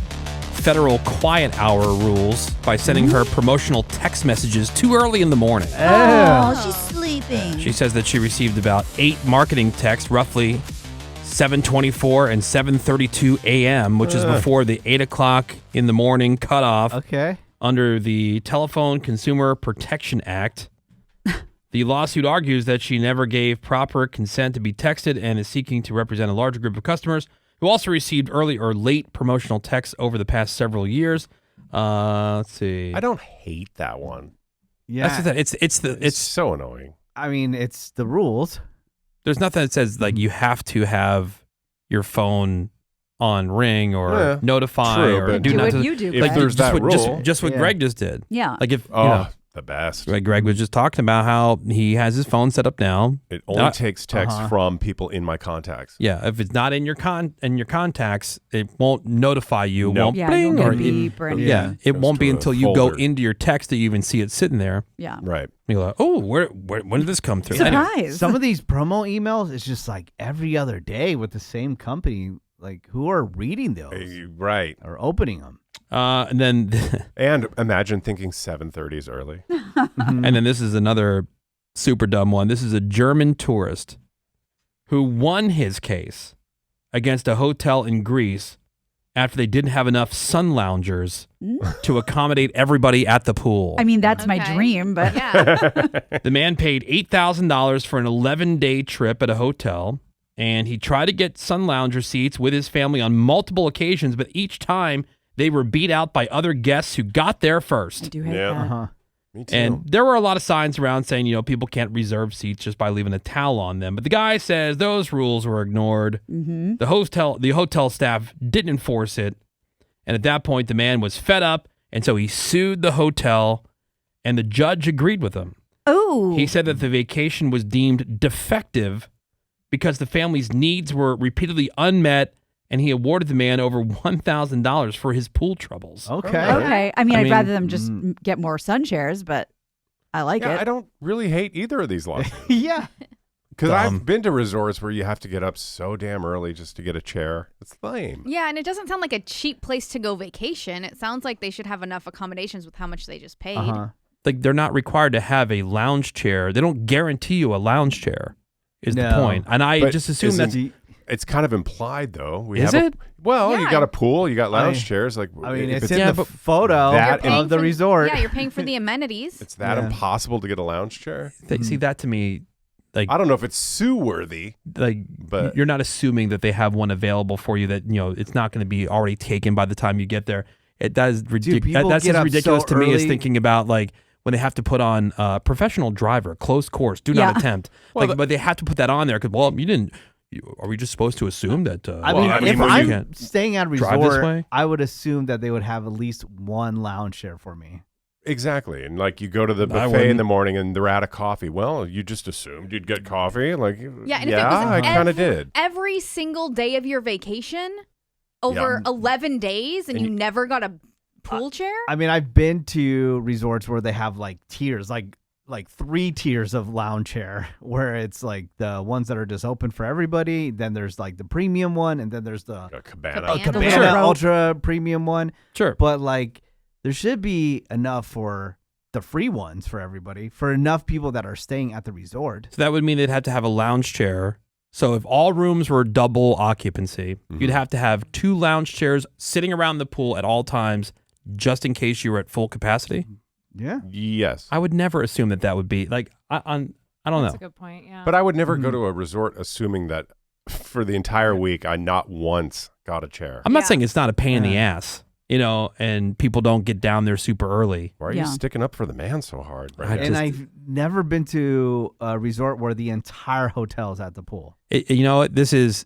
[SPEAKER 2] federal quiet hour rules by sending her promotional text messages too early in the morning.
[SPEAKER 1] Oh, she's sleeping.
[SPEAKER 2] She says that she received about 8 marketing texts, roughly 7:24 and 7:32 a.m., which is before the 8 o'clock in the morning cutoff
[SPEAKER 4] Okay.
[SPEAKER 2] under the Telephone Consumer Protection Act. The lawsuit argues that she never gave proper consent to be texted and is seeking to represent a larger group of customers who also received early or late promotional texts over the past several years. Let's see.
[SPEAKER 3] I don't hate that one.
[SPEAKER 4] Yeah.
[SPEAKER 2] That's the thing.
[SPEAKER 3] It's so annoying.
[SPEAKER 4] I mean, it's the rules.
[SPEAKER 2] There's nothing that says like you have to have your phone on ring or
[SPEAKER 3] Yeah,
[SPEAKER 2] notify
[SPEAKER 3] true,
[SPEAKER 2] or
[SPEAKER 3] but
[SPEAKER 2] do
[SPEAKER 1] do
[SPEAKER 2] not.
[SPEAKER 1] what you do.
[SPEAKER 3] if
[SPEAKER 1] Greg.
[SPEAKER 3] there's that
[SPEAKER 2] just
[SPEAKER 3] rule.
[SPEAKER 2] just what
[SPEAKER 4] Yeah.
[SPEAKER 2] Greg just did.
[SPEAKER 1] Yeah.
[SPEAKER 2] Like if
[SPEAKER 3] Oh,
[SPEAKER 2] you know,
[SPEAKER 3] the best.
[SPEAKER 2] like Greg was just talking about how he has his phone set up now.
[SPEAKER 3] It only
[SPEAKER 2] Uh,
[SPEAKER 3] takes text from people in my contacts.
[SPEAKER 2] Yeah, if it's not in your contacts, it won't notify you. It
[SPEAKER 3] Nope.
[SPEAKER 2] won't
[SPEAKER 1] Yeah,
[SPEAKER 2] bling
[SPEAKER 1] you won't
[SPEAKER 2] or
[SPEAKER 1] get a beep or anything.
[SPEAKER 2] yeah, it
[SPEAKER 3] Goes
[SPEAKER 2] won't be
[SPEAKER 3] to a
[SPEAKER 2] until you go
[SPEAKER 3] folder.
[SPEAKER 2] into your text that you even see it sitting there.
[SPEAKER 1] Yeah.
[SPEAKER 3] Right.
[SPEAKER 2] You're like, oh, when did this come through? Anyway.
[SPEAKER 1] Surprise.
[SPEAKER 4] Some of these promo emails is just like every other day with the same company. Like, who are reading those
[SPEAKER 3] Right.
[SPEAKER 4] or opening them?
[SPEAKER 2] And then
[SPEAKER 3] And imagine thinking 7:30 is early.
[SPEAKER 2] and then this is another super dumb one. This is a German tourist who won his case against a hotel in Greece after they didn't have enough sun loungers to accommodate everybody at the pool.
[SPEAKER 1] I mean, that's my
[SPEAKER 5] Okay.
[SPEAKER 1] dream, but
[SPEAKER 5] Yeah.
[SPEAKER 2] The man paid $8,000 for an 11-day trip at a hotel, and he tried to get sun lounger seats with his family on multiple occasions, but each time they were beat out by other guests who got there
[SPEAKER 1] I
[SPEAKER 2] first.
[SPEAKER 1] do hate
[SPEAKER 3] Yeah.
[SPEAKER 1] that.
[SPEAKER 4] Uh-huh.
[SPEAKER 3] Me too.
[SPEAKER 2] And there were a lot of signs around saying, people can't reserve seats just by leaving a towel on them. But the guy says those rules were ignored.
[SPEAKER 1] Mm-hmm.
[SPEAKER 2] The hotel staff didn't enforce it. And at that point, the man was fed up, and so he sued the hotel, and the judge agreed with him.
[SPEAKER 1] Oh.
[SPEAKER 2] He said that the vacation was deemed defective because the family's needs were repeatedly unmet, and he awarded the man over $1,000 for his pool troubles.
[SPEAKER 4] Okay.
[SPEAKER 1] Okay. I mean,
[SPEAKER 2] I
[SPEAKER 1] I'd
[SPEAKER 2] mean,
[SPEAKER 1] rather them just get more sun chairs, but I like
[SPEAKER 3] yeah,
[SPEAKER 1] it.
[SPEAKER 3] I don't really hate either of these laws.
[SPEAKER 4] Yeah.
[SPEAKER 3] Because
[SPEAKER 2] Dumb.
[SPEAKER 3] I've been to resorts where you have to get up so damn early just to get a chair. It's lame.
[SPEAKER 5] Yeah, and it doesn't sound like a cheap place to go vacation. It sounds like they should have enough accommodations with how much they just paid.
[SPEAKER 4] Uh-huh.
[SPEAKER 2] Like, they're not required to have a lounge chair. They don't guarantee you a lounge chair, is the
[SPEAKER 4] No.
[SPEAKER 2] point. And I
[SPEAKER 3] But
[SPEAKER 2] just assume
[SPEAKER 3] isn't-
[SPEAKER 2] that's...
[SPEAKER 3] It's kind of implied, though.
[SPEAKER 2] Is it?
[SPEAKER 3] Well, you
[SPEAKER 5] Yeah.
[SPEAKER 3] got a pool, you got lounge chairs. Like,
[SPEAKER 4] I mean,
[SPEAKER 3] if
[SPEAKER 4] it's in the photo
[SPEAKER 3] that
[SPEAKER 4] of the resort.
[SPEAKER 5] Yeah, you're paying for the amenities.
[SPEAKER 3] It's that impossible to get a lounge chair.
[SPEAKER 2] See, that to me, like,
[SPEAKER 3] I don't know if it's sue worthy.
[SPEAKER 2] Like,
[SPEAKER 3] but
[SPEAKER 2] you're not assuming that they have one available for you. That it's not going to be already taken by the time you get there. That's
[SPEAKER 4] people
[SPEAKER 2] that's
[SPEAKER 4] get
[SPEAKER 2] as
[SPEAKER 4] up
[SPEAKER 2] ridiculous
[SPEAKER 4] so
[SPEAKER 2] to me as
[SPEAKER 4] early.
[SPEAKER 2] thinking about like when they have to put on professional driver, closed course, do not attempt. But they have to put that on there because you didn't. Are we just supposed to assume that?
[SPEAKER 4] I mean, if
[SPEAKER 2] you
[SPEAKER 4] I'm
[SPEAKER 2] can't
[SPEAKER 4] staying at a
[SPEAKER 2] drive this
[SPEAKER 4] resort,
[SPEAKER 2] way?
[SPEAKER 4] I would assume that they would have at least one lounge chair for me.
[SPEAKER 3] Exactly. And like you go to the
[SPEAKER 2] I
[SPEAKER 3] buffet in
[SPEAKER 2] wouldn't.
[SPEAKER 3] the morning and they're out of coffee. Well, you just assumed you'd get coffee. Like,
[SPEAKER 5] Yeah, and if it was
[SPEAKER 3] I kind of did.
[SPEAKER 5] every single day of your vacation over 11 days and you never got a pool chair?
[SPEAKER 4] I mean, I've been to resorts where they have like tiers, like 3 tiers of lounge chair, where it's like the ones that are just open for everybody. Then there's like the premium one, and then there's the
[SPEAKER 3] Cabana.
[SPEAKER 4] ultra premium one.
[SPEAKER 2] Sure,
[SPEAKER 4] but like there should be enough for the free ones for everybody, for enough people that are staying at the resort.
[SPEAKER 2] So that would mean they'd have to have a lounge chair. So if all rooms were double occupancy, you'd have to have 2 lounge chairs sitting around the pool at all times, just in case you were at full capacity.
[SPEAKER 4] Yeah.
[SPEAKER 3] Yes.
[SPEAKER 2] I would never assume that would be like I don't know.
[SPEAKER 9] That's a good point. Yeah.
[SPEAKER 3] But I would never go to a resort assuming that for the entire week I not once got a chair.
[SPEAKER 2] I'm not saying it's not a pain in the ass, and people don't get down there super early.
[SPEAKER 3] Why are you sticking up for the man so hard?
[SPEAKER 4] And I've never been to a resort where the entire hotel is at the pool.
[SPEAKER 2] You know what? This is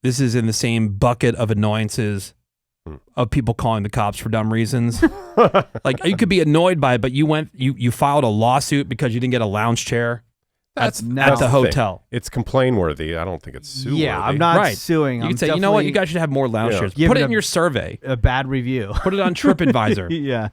[SPEAKER 2] in the same bucket of annoyances of people calling the cops for dumb reasons. Like you could be annoyed by it, but you filed a lawsuit because you didn't get a lounge chair at the hotel.
[SPEAKER 3] It's complain worthy. I don't think it's sue worthy.
[SPEAKER 4] Yeah, I'm not suing.
[SPEAKER 2] You
[SPEAKER 4] I'm
[SPEAKER 2] could say, you know what, you guys should have more lounge chairs. Put it in your survey.
[SPEAKER 4] A bad review.
[SPEAKER 2] Put it on TripAdvisor.
[SPEAKER 4] Yeah.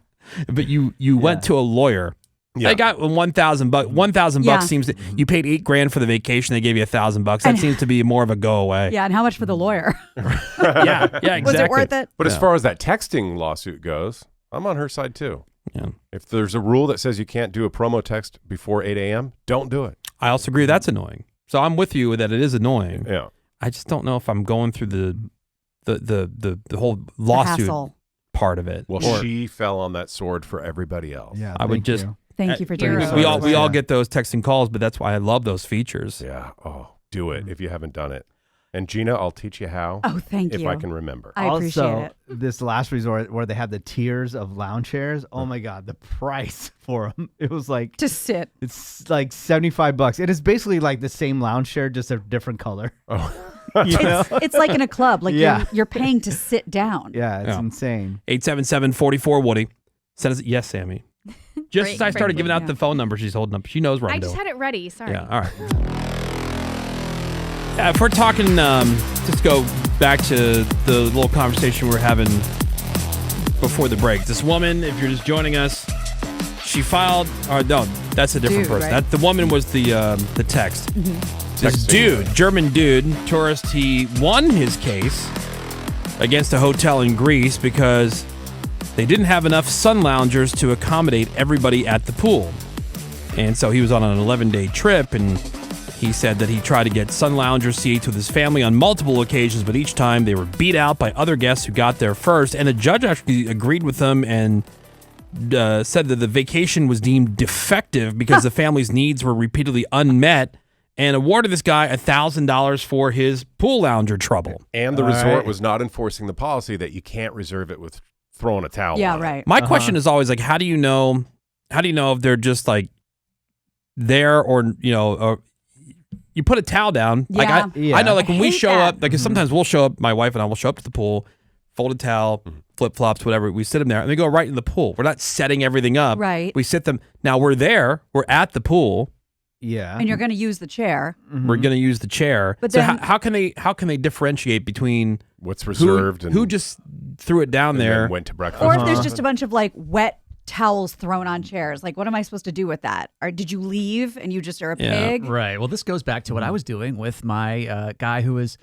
[SPEAKER 2] But you went to a lawyer. They got $1,000. $1,000 seems that you paid $8,000 for the vacation. They gave you $1,000. That seems to be more of a go away.
[SPEAKER 1] Yeah, and how much for the lawyer?
[SPEAKER 2] yeah, exactly.
[SPEAKER 1] Was it worth it?
[SPEAKER 3] But as far as that texting lawsuit goes, I'm on her side too.
[SPEAKER 2] Yeah.
[SPEAKER 3] If there's a rule that says you can't do a promo text before 8 a.m., don't do it.
[SPEAKER 2] I also agree that's annoying. So I'm with you that it is annoying.
[SPEAKER 3] Yeah.
[SPEAKER 2] I just don't know if I'm going through the whole lawsuit
[SPEAKER 1] hassle
[SPEAKER 2] part of it.
[SPEAKER 3] Well, she fell on that sword for everybody else.
[SPEAKER 4] Yeah,
[SPEAKER 2] I would just
[SPEAKER 1] Thank you for doing that.
[SPEAKER 2] we all get those texting calls, but that's why I love those features.
[SPEAKER 3] Yeah. Oh, do it if you haven't done it. And Gina, I'll teach you how.
[SPEAKER 1] Oh, thank
[SPEAKER 3] if
[SPEAKER 1] you.
[SPEAKER 3] I can remember.
[SPEAKER 1] I appreciate it.
[SPEAKER 4] This last resort where they had the tiers of lounge chairs. Oh my God, the price for them! It was like
[SPEAKER 1] to sit.
[SPEAKER 4] It's like $75. It is basically like the same lounge chair, just a different color.
[SPEAKER 3] Oh.
[SPEAKER 1] It's like in a club. Like
[SPEAKER 4] Yeah.
[SPEAKER 1] you're paying to sit down.
[SPEAKER 4] Yeah, it's insane.
[SPEAKER 2] 877-44-WOODY. Send us yes, Sammy. Just as I started
[SPEAKER 5] Great.
[SPEAKER 2] giving out the phone number, she's holding up. She knows where I'm
[SPEAKER 5] I just
[SPEAKER 2] doing.
[SPEAKER 5] had it ready. Sorry.
[SPEAKER 2] Yeah, all right. If we're talking, just go back to the little conversation we were having before the break. This woman, if you're just joining us, she filed. No, that's a different
[SPEAKER 1] Dude,
[SPEAKER 2] person.
[SPEAKER 1] right?
[SPEAKER 2] That the woman was the text. This dude, German dude, tourist, he won his case against a hotel in Greece because they didn't have enough sun loungers to accommodate everybody at the pool. And so he was on an 11-day trip, and he said that he tried to get sun lounger seats with his family on multiple occasions, but each time they were beat out by other guests who got there first. And the judge actually agreed with them and said that the vacation was deemed defective because the family's needs were repeatedly unmet, and awarded this guy $1,000 for his pool lounger trouble.
[SPEAKER 3] And the resort was not enforcing the policy that you can't reserve it with throwing a towel
[SPEAKER 1] Yeah,
[SPEAKER 3] on it.
[SPEAKER 1] right.
[SPEAKER 2] My question is always like, how do you know if they're just like there or you put a towel down.
[SPEAKER 1] Yeah.
[SPEAKER 2] Like I know, like when we
[SPEAKER 1] hate
[SPEAKER 2] show
[SPEAKER 1] that.
[SPEAKER 2] up, like sometimes we'll show up, my wife and I will show up to the pool, folded towel, flip-flops, whatever. We sit them there and they go right in the pool. We're not setting everything up.
[SPEAKER 1] Right.
[SPEAKER 2] We sit them. Now we're there. We're at the pool.
[SPEAKER 4] Yeah.
[SPEAKER 1] And you're going to use the chair.
[SPEAKER 2] We're going to use the chair.
[SPEAKER 1] But
[SPEAKER 2] so
[SPEAKER 1] then-
[SPEAKER 2] how can they differentiate between
[SPEAKER 3] what's reserved
[SPEAKER 2] who just threw it down
[SPEAKER 3] and
[SPEAKER 2] there,
[SPEAKER 3] then went to breakfast?
[SPEAKER 1] Or if there's just a bunch of like wet towels thrown on chairs, like what am I supposed to do with that? Or did you leave and you just are a pig?
[SPEAKER 10] Right. Well, this goes back to what I was doing with my guy who is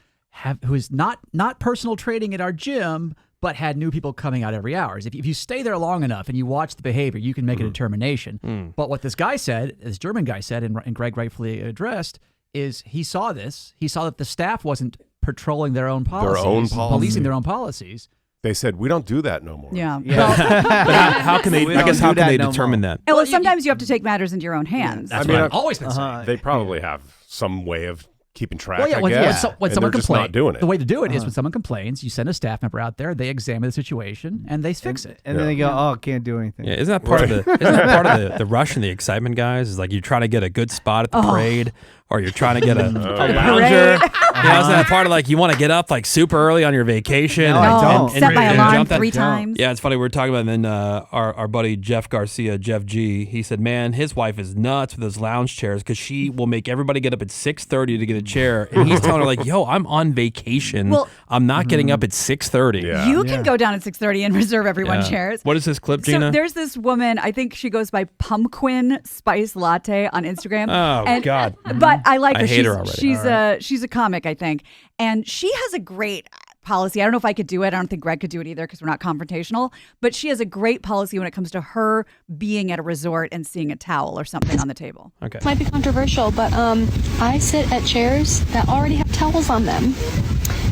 [SPEAKER 10] not personal training at our gym, but had new people coming out every hour. If you stay there long enough and you watch the behavior, you can make a determination. But what this guy said, this German guy said, and Greg rightfully addressed, is he saw this. He saw that the staff wasn't patrolling their own policies, policing their own policies.
[SPEAKER 3] They said, we don't do that no more.
[SPEAKER 1] Yeah.
[SPEAKER 2] But how can they? I guess how can they determine that?
[SPEAKER 1] Well, sometimes you have to take matters into your own hands.
[SPEAKER 10] That's what I've always been saying.
[SPEAKER 3] They probably have some way of keeping track.
[SPEAKER 10] Well, yeah, when someone
[SPEAKER 3] complains, not doing it.
[SPEAKER 10] The way to do it is when someone complains, you send a staff member out there, they examine the situation, and they fix it.
[SPEAKER 4] And then they go, "Oh, can't do anything."
[SPEAKER 2] Yeah, isn't that part of the rush and the excitement, guys? Is like you're trying to get a good spot at the parade, or you're trying to get a lounger. Isn't that part of like you want to get up like super early on your vacation?
[SPEAKER 4] No, I don't.
[SPEAKER 1] Set my alarm 3 times.
[SPEAKER 2] Yeah, it's funny. We were talking about it, and then our buddy Jeff Garcia, Jeff G, he said, man, his wife is nuts with those lounge chairs because she will make everybody get up at 6:30 to get a chair. And he's telling her, like, yo, I'm on vacation.
[SPEAKER 1] Well,
[SPEAKER 2] I'm not getting up at 6:30.
[SPEAKER 3] Yeah.
[SPEAKER 1] You can go down at 6:30 and reserve everyone chairs.
[SPEAKER 2] What is this clip, Gina?
[SPEAKER 1] So there's this woman, I think she goes by Pumpkin Spice Latte on Instagram.
[SPEAKER 2] Oh, God.
[SPEAKER 1] But I like her.
[SPEAKER 2] I hate her already.
[SPEAKER 1] She's a comic, I think. And she has a great policy. I don't know if I could do it. I don't think Greg could do it either because we're not confrontational. But she has a great policy when it comes to her being at a resort and seeing a towel or something on the table.
[SPEAKER 2] Okay.
[SPEAKER 11] Might be controversial, but I sit at chairs that already have towels on them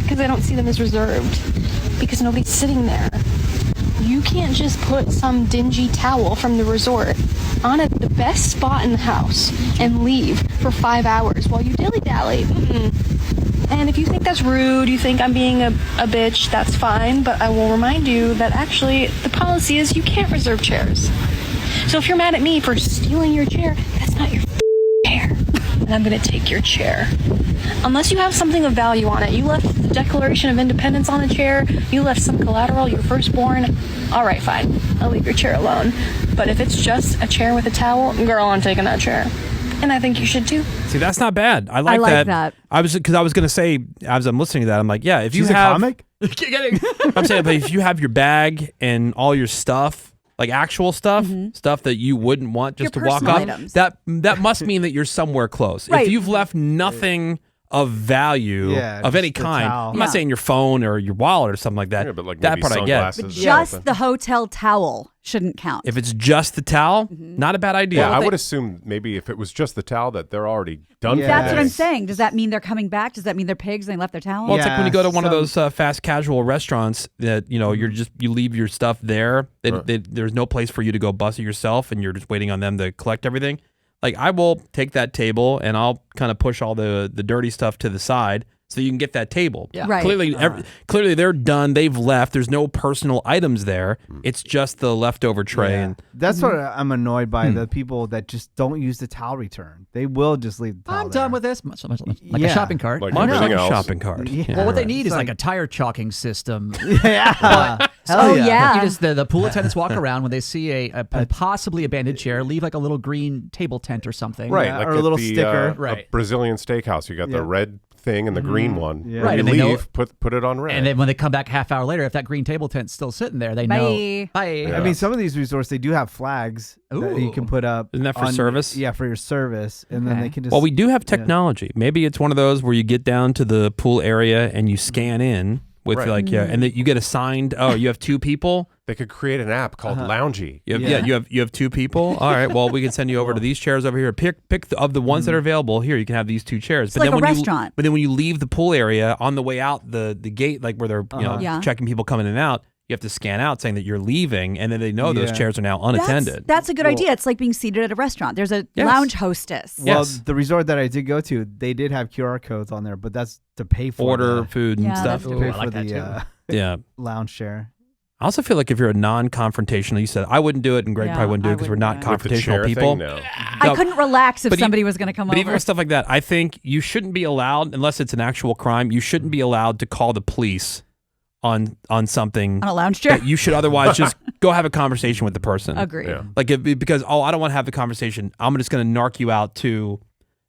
[SPEAKER 11] because I don't see them as reserved because nobody's sitting there. You can't just put some dingy towel from the resort on the best spot in the house and leave for 5 hours while you dilly-dally. And if you think that's rude, you think I'm being a bitch, that's fine, but I will remind you that actually the policy is you can't reserve chairs. So if you're mad at me for stealing your chair, that's not your chair. And I'm going to take your chair. Unless you have something of value on it. You left the Declaration of Independence on a chair. You left some collateral, your firstborn. All right, fine. I'll leave your chair alone. But if it's just a chair with a towel, girl, I'm taking that chair. And I think you should too.
[SPEAKER 2] See, that's not bad. I like that. I was going to say, as I'm listening to that, I'm like, yeah, if you have
[SPEAKER 4] a comic?
[SPEAKER 2] I'm saying, but if you have your bag and all your stuff, like actual stuff, stuff that you wouldn't want just
[SPEAKER 1] Your
[SPEAKER 2] to walk
[SPEAKER 1] personal
[SPEAKER 2] up,
[SPEAKER 1] items.
[SPEAKER 2] that must mean that you're somewhere close.
[SPEAKER 1] Right.
[SPEAKER 2] If you've left nothing of value of any
[SPEAKER 4] just the
[SPEAKER 2] kind,
[SPEAKER 4] towel.
[SPEAKER 2] I'm not saying your phone or your wallet or something like that.
[SPEAKER 3] Yeah, but like
[SPEAKER 2] that
[SPEAKER 3] maybe
[SPEAKER 2] part I get.
[SPEAKER 3] sunglasses.
[SPEAKER 1] But just the hotel towel shouldn't count.
[SPEAKER 2] If it's just the towel, not a bad idea.
[SPEAKER 3] Yeah, I would assume maybe if it was just the towel that they're already done.
[SPEAKER 4] Yeah.
[SPEAKER 3] for
[SPEAKER 1] That's
[SPEAKER 3] the
[SPEAKER 1] what I'm
[SPEAKER 3] day.
[SPEAKER 1] saying. Does that mean they're coming back? Does that mean they're pigs and they left their towel?
[SPEAKER 2] Well, it's like when you go to one of
[SPEAKER 4] some-
[SPEAKER 2] those fast casual restaurants that you leave your stuff there. There's no place for you to go bust it yourself, and you're just waiting on them to collect everything. Like I will take that table and I'll kind of push all the dirty stuff to the side so you can get that table.
[SPEAKER 10] Yeah.
[SPEAKER 1] Right.
[SPEAKER 2] Clearly they're done. They've left. There's no personal items there. It's just the leftover tray.
[SPEAKER 4] Yeah.
[SPEAKER 2] And
[SPEAKER 4] That's what I'm annoyed by, the people that just don't use the towel return. They will just leave the towel
[SPEAKER 10] I'm done
[SPEAKER 4] there.
[SPEAKER 10] with this. Much like a
[SPEAKER 4] Yeah.
[SPEAKER 10] shopping cart.
[SPEAKER 3] Like
[SPEAKER 2] much
[SPEAKER 3] everything
[SPEAKER 2] like a
[SPEAKER 3] else.
[SPEAKER 2] shopping cart.
[SPEAKER 4] Yeah.
[SPEAKER 10] Well, what they
[SPEAKER 4] Right.
[SPEAKER 10] need is
[SPEAKER 4] It's
[SPEAKER 10] like a tire chalking system.
[SPEAKER 4] Yeah.
[SPEAKER 1] Oh, yeah.
[SPEAKER 10] You just the pool attendants walk around when they see a possibly abandoned chair, leave like a little green table tent or something.
[SPEAKER 3] Right,
[SPEAKER 4] Yeah,
[SPEAKER 3] like
[SPEAKER 4] or a
[SPEAKER 3] at
[SPEAKER 4] little
[SPEAKER 3] the,
[SPEAKER 4] sticker.
[SPEAKER 3] a
[SPEAKER 10] Right.
[SPEAKER 3] Brazilian steakhouse. You got
[SPEAKER 4] Yeah.
[SPEAKER 3] the red thing and the green one.
[SPEAKER 4] Yeah.
[SPEAKER 3] When
[SPEAKER 10] Right,
[SPEAKER 3] you
[SPEAKER 10] and they know-
[SPEAKER 3] leave, put it on red.
[SPEAKER 10] And then when they come back half hour later, if that green table tent's still sitting there, they know. Bye.
[SPEAKER 4] I mean, some of these resorts, they do have flags that you can put up.
[SPEAKER 2] Isn't that for
[SPEAKER 4] on-
[SPEAKER 2] service?
[SPEAKER 4] Yeah, for your service. And then
[SPEAKER 1] Okay.
[SPEAKER 4] they can just...
[SPEAKER 2] Well, we do have technology. Maybe it's one of those where you get down to the pool area and you scan in with
[SPEAKER 3] Right.
[SPEAKER 2] and that you get assigned. Oh, you have 2 people.
[SPEAKER 3] They could create an app called Loungy.
[SPEAKER 2] You have 2 people. All right. Well, we can send you over to these chairs over here. Pick of the ones that are available. Here, you can have these 2 chairs.
[SPEAKER 1] It's like a restaurant.
[SPEAKER 2] But then when you leave the pool area on the way out the gate, like where they're
[SPEAKER 1] Yeah.
[SPEAKER 2] checking people coming in and out, you have to scan out saying that you're leaving, and then they know those
[SPEAKER 4] Yeah.
[SPEAKER 2] chairs are now unattended.
[SPEAKER 1] That's a good idea. It's like being seated at a restaurant. There's a
[SPEAKER 2] Yes.
[SPEAKER 1] lounge hostess.
[SPEAKER 4] Well,
[SPEAKER 2] Yes.
[SPEAKER 4] the resort that I did go to, they did have QR codes on there, but that's to pay for
[SPEAKER 2] Order
[SPEAKER 4] the,
[SPEAKER 2] food and
[SPEAKER 1] Yeah,
[SPEAKER 2] stuff.
[SPEAKER 4] to
[SPEAKER 10] Ooh,
[SPEAKER 4] pay
[SPEAKER 10] I
[SPEAKER 4] for
[SPEAKER 10] like that
[SPEAKER 4] the
[SPEAKER 10] too.
[SPEAKER 2] Yeah.
[SPEAKER 4] lounge share.
[SPEAKER 2] I also feel like if you're a non-confrontational, you said I wouldn't do it, and Greg
[SPEAKER 1] Yeah,
[SPEAKER 2] probably wouldn't do it
[SPEAKER 1] I
[SPEAKER 2] because we're
[SPEAKER 1] wouldn't
[SPEAKER 2] not
[SPEAKER 1] do
[SPEAKER 3] With the chair
[SPEAKER 2] confrontational
[SPEAKER 3] thing,
[SPEAKER 2] people.
[SPEAKER 3] no.
[SPEAKER 1] I couldn't relax if
[SPEAKER 2] But
[SPEAKER 1] somebody was going to come
[SPEAKER 2] But
[SPEAKER 1] over.
[SPEAKER 2] even with stuff like that, I think you shouldn't be allowed, unless it's an actual crime, you shouldn't be allowed to call the police on something
[SPEAKER 1] on a lounge chair.
[SPEAKER 2] that you should otherwise just go have a conversation with the person.
[SPEAKER 1] Agreed.
[SPEAKER 3] Yeah.
[SPEAKER 2] Like because I don't want to have the conversation. I'm just going to narc you out to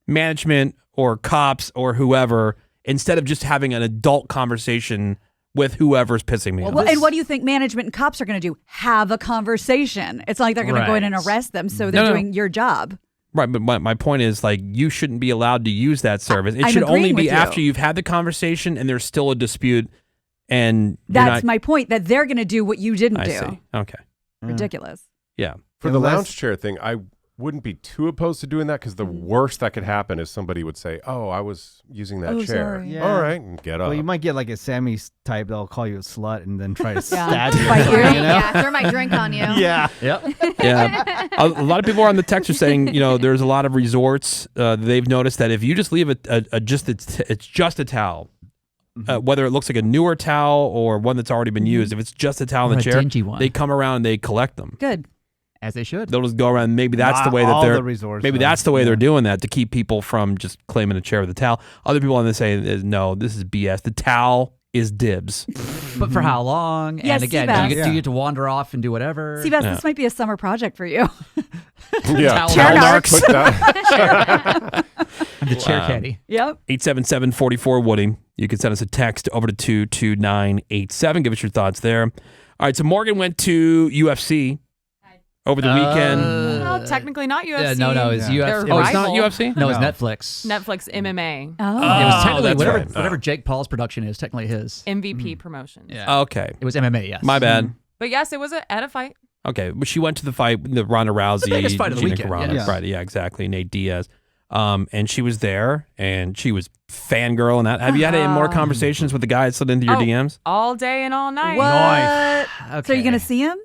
[SPEAKER 2] management or cops or whoever instead of just having an adult conversation with whoever's pissing me off.
[SPEAKER 1] Well, and what do you think management and cops are going to do? Have a conversation. It's not like they're going to go in and
[SPEAKER 2] Right.
[SPEAKER 1] arrest them, so they're
[SPEAKER 2] No.
[SPEAKER 1] doing your job.
[SPEAKER 2] Right, but my point is, like, you shouldn't be allowed to use that service. It
[SPEAKER 1] I'm
[SPEAKER 2] should only
[SPEAKER 1] agreeing
[SPEAKER 2] be
[SPEAKER 1] with you.
[SPEAKER 2] after you've had the conversation and there's still a dispute, and you're
[SPEAKER 1] That's
[SPEAKER 2] not,
[SPEAKER 1] my point, that they're going to do what you didn't
[SPEAKER 2] I
[SPEAKER 1] do.
[SPEAKER 2] see. Okay.
[SPEAKER 1] Ridiculous.
[SPEAKER 2] Yeah.
[SPEAKER 3] For the
[SPEAKER 4] Unless-
[SPEAKER 3] lounge chair thing, wouldn't be too opposed to doing that because the worst that could happen is somebody would say, "Oh, I was using that chair."
[SPEAKER 1] Sorry.
[SPEAKER 4] Yeah.
[SPEAKER 3] All right, and get up.
[SPEAKER 4] Well, you might get like a Sammy type that'll call you a slut and then try to
[SPEAKER 1] Yeah.
[SPEAKER 4] stab you.
[SPEAKER 1] Fight you.
[SPEAKER 5] Yeah, throw my drink on you.
[SPEAKER 4] Yeah.
[SPEAKER 10] Yep.
[SPEAKER 2] Yeah. A lot of people on the text are saying, there's a lot of resorts. They've noticed that if you just leave it's just a towel, whether it looks like a newer towel or one that's already been used, if it's just a towel in
[SPEAKER 10] Or
[SPEAKER 2] the
[SPEAKER 10] a
[SPEAKER 2] chair,
[SPEAKER 10] dingy one.
[SPEAKER 2] they come around and they collect them.
[SPEAKER 1] Good.
[SPEAKER 10] As they should.
[SPEAKER 2] They'll just go around. Maybe that's the way that
[SPEAKER 4] all
[SPEAKER 2] they're.
[SPEAKER 4] the resorts,
[SPEAKER 2] maybe
[SPEAKER 4] though.
[SPEAKER 2] that's the way
[SPEAKER 4] Yeah.
[SPEAKER 2] they're doing that to keep people from just claiming a chair with a towel. Other people on this say, no, this is BS. The towel is dibs.
[SPEAKER 10] But for how long?
[SPEAKER 1] Yes,
[SPEAKER 10] And again,
[SPEAKER 1] Seabass.
[SPEAKER 10] do you get to wander off and do whatever?
[SPEAKER 1] Seabass, this might be a summer project for you.
[SPEAKER 3] Yeah,
[SPEAKER 10] Chair
[SPEAKER 1] narcs.
[SPEAKER 3] Put that.
[SPEAKER 10] I'm the chair caddy.
[SPEAKER 1] Yep.
[SPEAKER 2] 877-44-WOODY. You can send us a text over to 22987. Give us your thoughts there. All right, so Morgan went to UFC over the weekend.
[SPEAKER 9] Well, technically not UFC.
[SPEAKER 10] No, it's UFC.
[SPEAKER 9] They're
[SPEAKER 2] Oh, it's not
[SPEAKER 9] rival.
[SPEAKER 2] UFC?
[SPEAKER 10] No, it's
[SPEAKER 4] No.
[SPEAKER 10] Netflix.
[SPEAKER 9] Netflix MMA.
[SPEAKER 10] It was technically
[SPEAKER 2] that's
[SPEAKER 10] whatever,
[SPEAKER 2] right.
[SPEAKER 10] whatever Jake Paul's production is, technically his.
[SPEAKER 9] MVP Promotions.
[SPEAKER 10] Yeah.
[SPEAKER 2] Okay.
[SPEAKER 10] It was MMA, yes.
[SPEAKER 2] My bad.
[SPEAKER 9] But yes, it was at a fight.
[SPEAKER 2] Okay, but she went to the fight, the Ronda Rousey,
[SPEAKER 10] The biggest fight of the
[SPEAKER 2] Gina
[SPEAKER 10] weekend,
[SPEAKER 2] Carano
[SPEAKER 10] yes.
[SPEAKER 2] Friday. Yeah, exactly. Nate Diaz. And she was there, and she was fangirling that. Have you had any more conversations with the guy that slid into your DMs?
[SPEAKER 9] All day and all night.
[SPEAKER 1] What?
[SPEAKER 10] Okay.
[SPEAKER 1] So you're going to see him?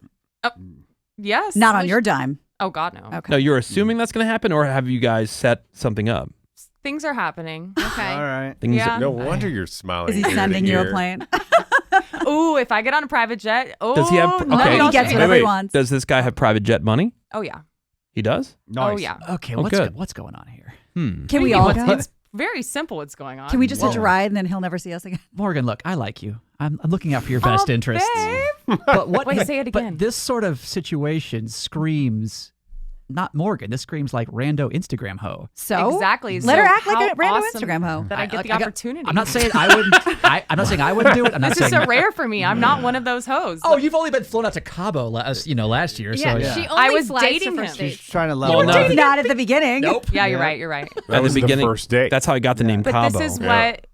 [SPEAKER 9] Yes.
[SPEAKER 1] Not on your dime.
[SPEAKER 9] Oh, God, no.
[SPEAKER 1] Okay.
[SPEAKER 2] No, you're assuming that's going to happen, or have you guys set something up?
[SPEAKER 9] Things are happening.
[SPEAKER 5] Okay.
[SPEAKER 4] All right.
[SPEAKER 2] Things
[SPEAKER 9] Yeah.
[SPEAKER 3] No wonder you're smiling.
[SPEAKER 1] Is he
[SPEAKER 3] ear to
[SPEAKER 1] sending you a
[SPEAKER 3] ear.
[SPEAKER 1] plane?
[SPEAKER 9] Ooh, if I get on a private jet,
[SPEAKER 2] Does he have?
[SPEAKER 9] none of
[SPEAKER 2] Okay,
[SPEAKER 9] y'all
[SPEAKER 1] He gets
[SPEAKER 9] should-
[SPEAKER 1] whatever he wants.
[SPEAKER 2] Does this guy have private jet money?
[SPEAKER 9] Oh, yeah.
[SPEAKER 2] He does.
[SPEAKER 9] Oh, yeah.
[SPEAKER 10] Okay,
[SPEAKER 2] Oh, good.
[SPEAKER 10] what's going on here?
[SPEAKER 1] Can we all go?
[SPEAKER 9] It's very simple what's going on.
[SPEAKER 1] Can we just hitch a ride and then he'll never see us again?
[SPEAKER 10] Morgan, look, I like you. I'm looking out for your best interests.
[SPEAKER 9] babe.
[SPEAKER 10] But what?
[SPEAKER 9] Wait, say it again.
[SPEAKER 10] But this sort of situation screams not Morgan. This screams like rando Instagram hoe.
[SPEAKER 1] So
[SPEAKER 9] Exactly.
[SPEAKER 1] let her
[SPEAKER 9] So
[SPEAKER 1] act like
[SPEAKER 9] how
[SPEAKER 1] a random
[SPEAKER 9] awesome
[SPEAKER 1] Instagram hoe.
[SPEAKER 9] That I get the
[SPEAKER 10] I got-
[SPEAKER 9] opportunity.
[SPEAKER 10] I'm not saying I wouldn't. I'm not saying I wouldn't do it. I'm not
[SPEAKER 9] This
[SPEAKER 10] saying.
[SPEAKER 9] is so rare for me. I'm not one of those hoes.
[SPEAKER 10] Oh, you've only been flown out to Cabo last year.
[SPEAKER 5] Yeah,
[SPEAKER 10] so
[SPEAKER 5] she
[SPEAKER 10] yeah.
[SPEAKER 5] only
[SPEAKER 9] I was
[SPEAKER 5] flies
[SPEAKER 9] dating
[SPEAKER 5] to
[SPEAKER 9] him.
[SPEAKER 5] first
[SPEAKER 4] She's
[SPEAKER 5] dates.
[SPEAKER 4] trying to
[SPEAKER 2] Well,
[SPEAKER 4] level
[SPEAKER 2] no.
[SPEAKER 4] up.
[SPEAKER 1] Not at the beginning.
[SPEAKER 10] Nope.
[SPEAKER 9] Yeah, you're right. You're right.
[SPEAKER 3] That
[SPEAKER 2] At
[SPEAKER 3] was
[SPEAKER 2] the beginning,
[SPEAKER 3] first date.
[SPEAKER 2] That's how I got the name
[SPEAKER 9] But
[SPEAKER 2] Cabo.
[SPEAKER 9] this is what,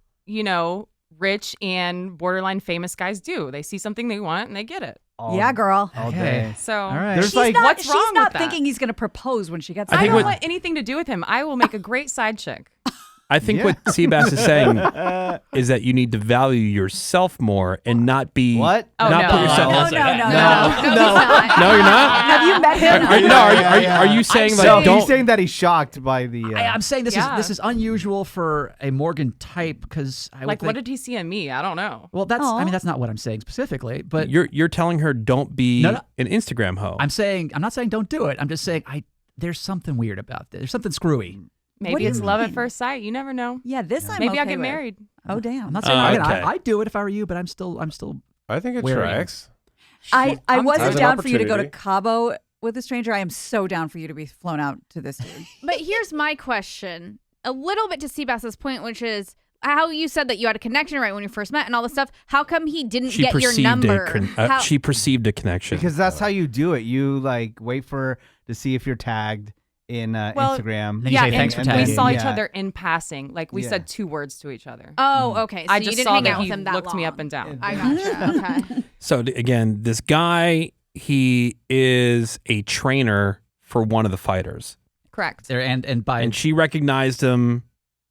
[SPEAKER 9] rich and borderline famous guys do. They see something they want and they get it.
[SPEAKER 1] Yeah, girl.
[SPEAKER 4] All
[SPEAKER 10] Okay.
[SPEAKER 4] day.
[SPEAKER 9] So
[SPEAKER 10] All right.
[SPEAKER 4] There's
[SPEAKER 1] She's
[SPEAKER 4] like
[SPEAKER 1] not,
[SPEAKER 9] what's
[SPEAKER 1] she's
[SPEAKER 9] wrong
[SPEAKER 1] not
[SPEAKER 9] with that?
[SPEAKER 1] thinking he's going to propose when she gets
[SPEAKER 2] I
[SPEAKER 9] I
[SPEAKER 2] think
[SPEAKER 9] don't
[SPEAKER 1] there.
[SPEAKER 2] what-
[SPEAKER 9] want anything to do with him. I will make a great side chick.
[SPEAKER 2] I think what Seabass is saying is that you need to value yourself more and not be
[SPEAKER 4] What?
[SPEAKER 9] Oh,
[SPEAKER 2] not
[SPEAKER 9] no.
[SPEAKER 2] put yourself.
[SPEAKER 1] No,
[SPEAKER 10] I'll say that.
[SPEAKER 1] no.
[SPEAKER 5] No, he's not.
[SPEAKER 2] No, you're not.
[SPEAKER 1] Have you met him?
[SPEAKER 2] Are you saying like
[SPEAKER 4] So
[SPEAKER 2] don't?
[SPEAKER 4] he's saying that he's shocked by the.
[SPEAKER 10] I'm saying this
[SPEAKER 9] Yeah.
[SPEAKER 10] is unusual for a Morgan type because I would
[SPEAKER 9] Like,
[SPEAKER 10] think,
[SPEAKER 9] what did he see in me? I don't know.
[SPEAKER 10] well, that's
[SPEAKER 1] Aw.
[SPEAKER 10] I mean that's not what I'm saying specifically, but
[SPEAKER 2] You're telling her don't be
[SPEAKER 10] No, no.
[SPEAKER 2] an Instagram hoe.
[SPEAKER 10] I'm not saying don't do it. I'm just saying there's something weird about this. There's something screwy.
[SPEAKER 1] What
[SPEAKER 9] Maybe
[SPEAKER 1] do
[SPEAKER 9] it's
[SPEAKER 1] you
[SPEAKER 9] love
[SPEAKER 1] mean?
[SPEAKER 9] at first sight. You never know.
[SPEAKER 1] Yeah, this I'm
[SPEAKER 9] Maybe
[SPEAKER 1] okay
[SPEAKER 9] I'll get
[SPEAKER 1] with.
[SPEAKER 9] married.
[SPEAKER 1] Oh, damn.
[SPEAKER 10] I'm not saying
[SPEAKER 2] Okay.
[SPEAKER 10] I'd do it if I were you, but I'm still
[SPEAKER 3] I think it
[SPEAKER 10] Wary.
[SPEAKER 3] tracks.
[SPEAKER 1] I
[SPEAKER 9] I'm
[SPEAKER 1] wasn't
[SPEAKER 3] As an
[SPEAKER 1] down for you to go to
[SPEAKER 3] opportunity.
[SPEAKER 1] Cabo with a stranger. I am so down for you to be flown out to this dude.
[SPEAKER 5] But here's my question. A little bit to Seabass's point, which is how you said that you had a connection right when you first met and all this stuff. How come he didn't
[SPEAKER 2] she
[SPEAKER 5] get your
[SPEAKER 2] perceived
[SPEAKER 5] number? How-
[SPEAKER 2] she perceived a connection
[SPEAKER 4] Because that's how you do it. You like wait to see if you're tagged in
[SPEAKER 9] Well,
[SPEAKER 4] Instagram.
[SPEAKER 10] Then you say, "Thanks for
[SPEAKER 9] and
[SPEAKER 10] tagging."
[SPEAKER 9] we saw each
[SPEAKER 4] Yeah.
[SPEAKER 9] other in passing. Like we
[SPEAKER 4] Yeah.
[SPEAKER 9] said 2 words to each other.
[SPEAKER 5] Oh, okay. So
[SPEAKER 9] I
[SPEAKER 5] you
[SPEAKER 9] just
[SPEAKER 5] didn't
[SPEAKER 9] saw
[SPEAKER 5] hang
[SPEAKER 9] that
[SPEAKER 5] out with
[SPEAKER 9] he
[SPEAKER 5] him that
[SPEAKER 9] looked
[SPEAKER 5] long.
[SPEAKER 9] me up and down.
[SPEAKER 5] I gotcha. Okay.
[SPEAKER 2] So again, this guy, he is a trainer for one of the fighters,
[SPEAKER 9] Correct.
[SPEAKER 10] there and by
[SPEAKER 2] and she recognized him.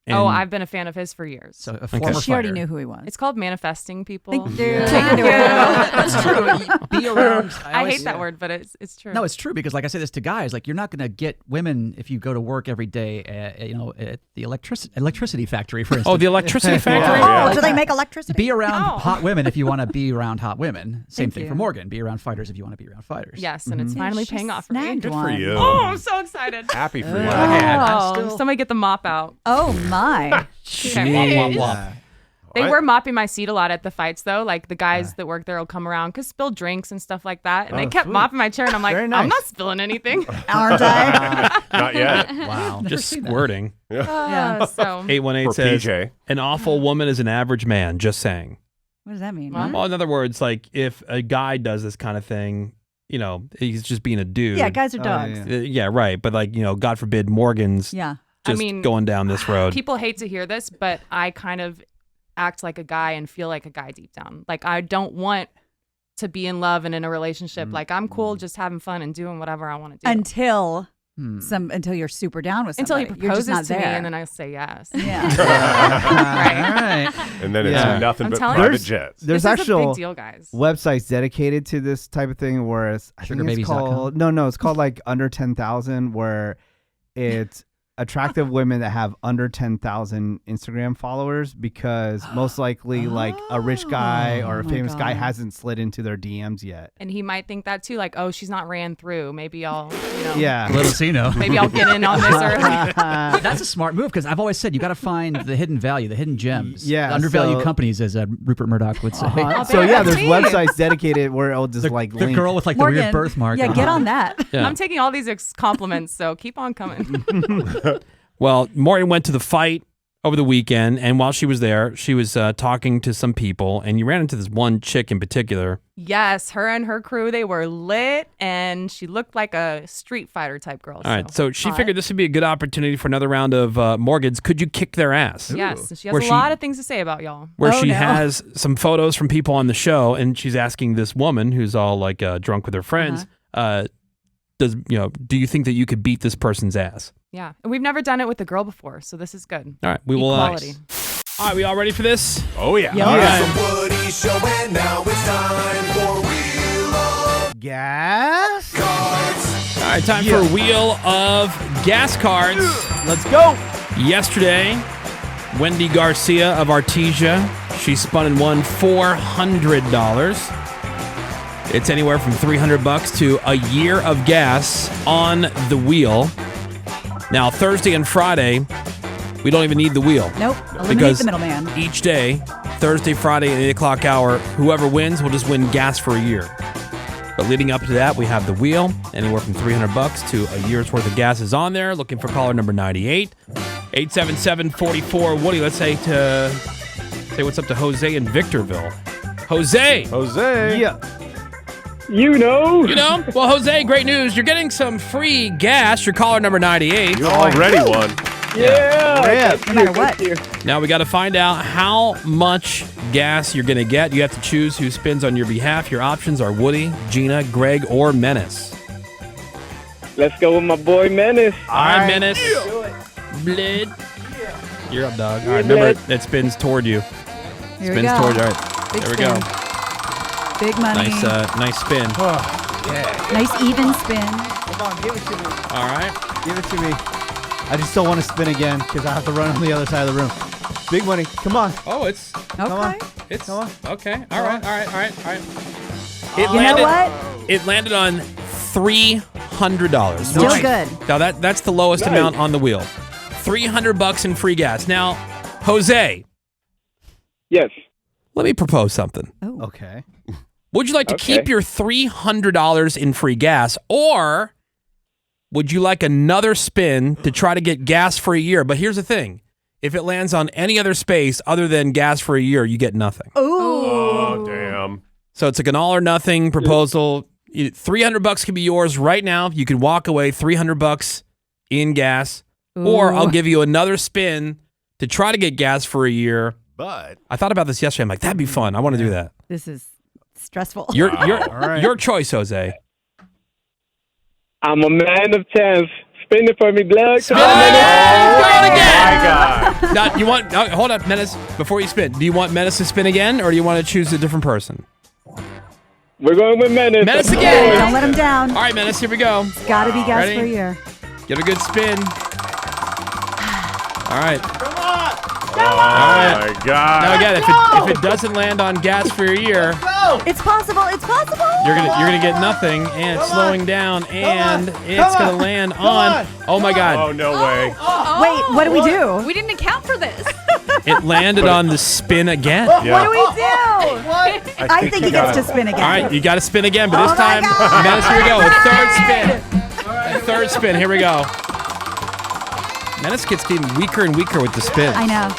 [SPEAKER 2] And
[SPEAKER 9] Oh, I've been a fan of his for years.
[SPEAKER 10] so a former
[SPEAKER 1] She already
[SPEAKER 10] fighter.
[SPEAKER 1] knew who he was.
[SPEAKER 9] It's called manifesting people.
[SPEAKER 1] Thank you.
[SPEAKER 4] Yeah.
[SPEAKER 1] Take it away.
[SPEAKER 10] That's true. Be around.
[SPEAKER 9] I
[SPEAKER 10] always-
[SPEAKER 9] hate that word, but it's true.
[SPEAKER 10] No, it's true because, like I say this to guys, like you're not going to get women if you go to work every day, at the electricity factory, for instance.
[SPEAKER 2] Oh, the electricity factory.
[SPEAKER 1] Oh, do they make electricity?
[SPEAKER 10] Be around
[SPEAKER 9] No.
[SPEAKER 10] hot women if you want to be around hot women. Same
[SPEAKER 1] Thank
[SPEAKER 10] thing
[SPEAKER 1] you.
[SPEAKER 10] for Morgan. Be around fighters if you want to be around fighters.
[SPEAKER 9] Yes, and it's
[SPEAKER 1] Yeah,
[SPEAKER 9] finally
[SPEAKER 1] she
[SPEAKER 9] paying off for me.
[SPEAKER 1] snagged
[SPEAKER 3] Good for
[SPEAKER 1] one.
[SPEAKER 3] you.
[SPEAKER 9] Oh, I'm so excited.
[SPEAKER 3] Happy for you.
[SPEAKER 10] Okay, I'm
[SPEAKER 9] Oh,
[SPEAKER 10] still-
[SPEAKER 9] somebody get the mop out.
[SPEAKER 1] Oh, my.
[SPEAKER 2] Jeez.
[SPEAKER 9] They
[SPEAKER 3] I-
[SPEAKER 9] were mopping my seat a lot at the fights, though. Like the guys that work there will come around because spill drinks and stuff like that, and they
[SPEAKER 4] Oh,
[SPEAKER 9] kept
[SPEAKER 4] sweet.
[SPEAKER 9] mopping my chair, and I'm like,
[SPEAKER 4] Very
[SPEAKER 9] I'm
[SPEAKER 4] nice.
[SPEAKER 9] not spilling anything.
[SPEAKER 1] Aren't I?
[SPEAKER 3] Not yet.
[SPEAKER 10] Wow.
[SPEAKER 2] Just squirting.
[SPEAKER 1] Yeah.
[SPEAKER 9] So
[SPEAKER 2] 818
[SPEAKER 3] For
[SPEAKER 2] says,
[SPEAKER 3] PJ.
[SPEAKER 2] an awful woman is an average man. Just saying.
[SPEAKER 1] What does that mean?
[SPEAKER 9] What?
[SPEAKER 2] Well, in other words, like if a guy does this kind of thing, he's just being a dude.
[SPEAKER 1] Yeah, guys are
[SPEAKER 4] Oh,
[SPEAKER 1] dogs.
[SPEAKER 4] yeah.
[SPEAKER 2] Yeah, right. But like, God forbid Morgan's
[SPEAKER 1] Yeah.
[SPEAKER 9] I
[SPEAKER 2] just
[SPEAKER 9] mean,
[SPEAKER 2] going down this road.
[SPEAKER 9] people hate to hear this, but I kind of act like a guy and feel like a guy deep down. Like I don't want to be in love and in a relationship. Like I'm cool just having fun and doing whatever I want to do.
[SPEAKER 1] Until until you're super down with
[SPEAKER 9] Until
[SPEAKER 1] somebody.
[SPEAKER 9] he
[SPEAKER 1] You're just
[SPEAKER 9] proposes
[SPEAKER 1] not
[SPEAKER 9] to me,
[SPEAKER 1] there.
[SPEAKER 9] and then I say yes.
[SPEAKER 1] Yeah.
[SPEAKER 4] Right.
[SPEAKER 3] And then it's nothing
[SPEAKER 9] I'm
[SPEAKER 3] but
[SPEAKER 9] telling
[SPEAKER 3] private
[SPEAKER 9] you.
[SPEAKER 3] jets.
[SPEAKER 4] There's
[SPEAKER 9] This is a
[SPEAKER 4] actual
[SPEAKER 9] big deal, guys.
[SPEAKER 4] websites dedicated to this type of thing where it's I think it's called it's called like under 10,000 where it's attractive women that have under 10,000 Instagram followers because most likely like a rich guy or a famous guy hasn't slid into their DMs yet.
[SPEAKER 9] And he might think that too, like, oh, she's not ran through. Maybe I'll,
[SPEAKER 10] Little Cino.
[SPEAKER 9] Maybe I'll get in on this early.
[SPEAKER 10] That's a smart move because I've always said you got to find the hidden value, the hidden gems.
[SPEAKER 4] Yeah,
[SPEAKER 10] The undervalued
[SPEAKER 4] so-
[SPEAKER 10] companies, as Rupert Murdoch would say.
[SPEAKER 4] So yeah, there's websites dedicated where it'll just like
[SPEAKER 10] The
[SPEAKER 4] link.
[SPEAKER 10] girl with like the weird birthmark.
[SPEAKER 1] Yeah, get on that.
[SPEAKER 2] Yeah.
[SPEAKER 9] I'm taking all these compliments, so keep on coming.
[SPEAKER 2] Well, Morgan went to the fight over the weekend, and while she was there, she was talking to some people, and you ran into this one chick in particular.
[SPEAKER 9] Yes, her and her crew, they were lit, and she looked like a Street Fighter type girl.
[SPEAKER 2] All right, so she figured this would be a good opportunity for another round of Morgan's Could You Kick Their Ass?
[SPEAKER 9] Yes, she has a lot of things to say about y'all.
[SPEAKER 2] Where she has some photos from people on the show, and she's asking this woman who's all like drunk with her friends, do you think that you could beat this person's ass?
[SPEAKER 9] Yeah, and we've never done it with a girl before, so this is good.
[SPEAKER 2] All right, we will.
[SPEAKER 9] Equality.
[SPEAKER 2] All right, we all ready for this?
[SPEAKER 3] Oh yeah.
[SPEAKER 2] All right.
[SPEAKER 12] The Woody Show, and now it's time for Wheel of
[SPEAKER 4] Gas
[SPEAKER 12] Cards.
[SPEAKER 2] All right, time for Wheel of Gas Cards.
[SPEAKER 4] Let's go.
[SPEAKER 2] Yesterday, Wendy Garcia of Artesia, she spun and won $400. It's anywhere from $300 to a year of gas on the wheel. Now, Thursday and Friday, we don't even need the wheel.
[SPEAKER 1] Nope. Eliminate
[SPEAKER 2] Because
[SPEAKER 1] the middleman.
[SPEAKER 2] each day, Thursday, Friday, at 8 o'clock hour, whoever wins will just win gas for a year. But leading up to that, we have the wheel. Anywhere from $300 to a year's worth of gas is on there. Looking for caller number 98. 877-44 Woody. Let's say what's up to Jose in Victorville. Jose.
[SPEAKER 4] Yeah.
[SPEAKER 2] You know? Well, Jose, great news. You're getting some free gas. You're caller number 98.
[SPEAKER 3] You already won.
[SPEAKER 1] Yeah. No matter what.
[SPEAKER 2] Now we got to find out how much gas you're going to get. You have to choose who spins on your behalf. Your options are Woody, Gina, Greg, or Menace.
[SPEAKER 13] Let's go with my boy Menace.
[SPEAKER 2] All right, Menace. Blid. You're up, dog. All right, remember, it spins toward you.
[SPEAKER 1] Here
[SPEAKER 2] Spins
[SPEAKER 1] we go.
[SPEAKER 2] toward you. All right,
[SPEAKER 1] Big
[SPEAKER 2] there we
[SPEAKER 1] spin.
[SPEAKER 2] go.
[SPEAKER 1] Big money.
[SPEAKER 2] Nice spin.
[SPEAKER 1] Nice even spin.
[SPEAKER 4] Come on, give it to me.
[SPEAKER 2] All right.
[SPEAKER 4] Give it to me. I just don't want to spin again because I have to run on the other side of the room. Big money. Come on.
[SPEAKER 2] Oh, it's
[SPEAKER 1] Okay.
[SPEAKER 2] It's
[SPEAKER 4] Come on.
[SPEAKER 2] Okay. All right.
[SPEAKER 1] You know what?
[SPEAKER 2] It landed on $300.
[SPEAKER 1] Still good.
[SPEAKER 2] Now that's the lowest amount on the wheel. $300 in free gas. Now, Jose.
[SPEAKER 13] Yes.
[SPEAKER 2] Let me propose something.
[SPEAKER 4] Okay.
[SPEAKER 2] Would you like to keep your $300 in free gas, or would you like another spin to try to get gas for a year? But here's the thing. If it lands on any other space other than gas for a year, you get nothing.
[SPEAKER 3] Oh, damn.
[SPEAKER 2] So it's like an all or nothing proposal. $300 can be yours right now. You can walk away $300 in gas, or I'll give you another spin to try to get gas for a year.
[SPEAKER 3] But
[SPEAKER 2] I thought about this yesterday. I'm like, that'd be fun. I want to do that.
[SPEAKER 1] This is stressful.
[SPEAKER 2] Your choice, Jose.
[SPEAKER 13] I'm a man of chance. Spin it for me, Glug.
[SPEAKER 2] Spin it again.
[SPEAKER 3] my God.
[SPEAKER 2] Now, you want? Hold up, Menace. Before you spin, do you want Menace to spin again, or do you want to choose a different person?
[SPEAKER 13] We're going with Menace.
[SPEAKER 2] Menace again.
[SPEAKER 1] Don't let him down.
[SPEAKER 2] All right, Menace. Here we go.
[SPEAKER 1] It's got to be gas
[SPEAKER 2] Ready?
[SPEAKER 1] for a year.
[SPEAKER 2] Give it a good spin. All right.
[SPEAKER 3] Oh my God.
[SPEAKER 2] Now again, if it doesn't land on gas for a year,
[SPEAKER 1] It's possible. It's possible.
[SPEAKER 2] you're gonna get nothing, and it's slowing down, and it's gonna land on. Oh my God!
[SPEAKER 3] Oh no way.
[SPEAKER 1] Wait, what do we do?
[SPEAKER 5] We didn't account for this.
[SPEAKER 2] It landed on the spin again.
[SPEAKER 1] What do
[SPEAKER 3] Yeah.
[SPEAKER 1] we do? I think he gets to spin again.
[SPEAKER 2] All right, you got to spin again, but this
[SPEAKER 1] Oh my
[SPEAKER 2] time,
[SPEAKER 1] God.
[SPEAKER 2] Menace, here we go. A third spin. A third spin. Here we go. Menace gets getting weaker and weaker with the spin.
[SPEAKER 1] I know.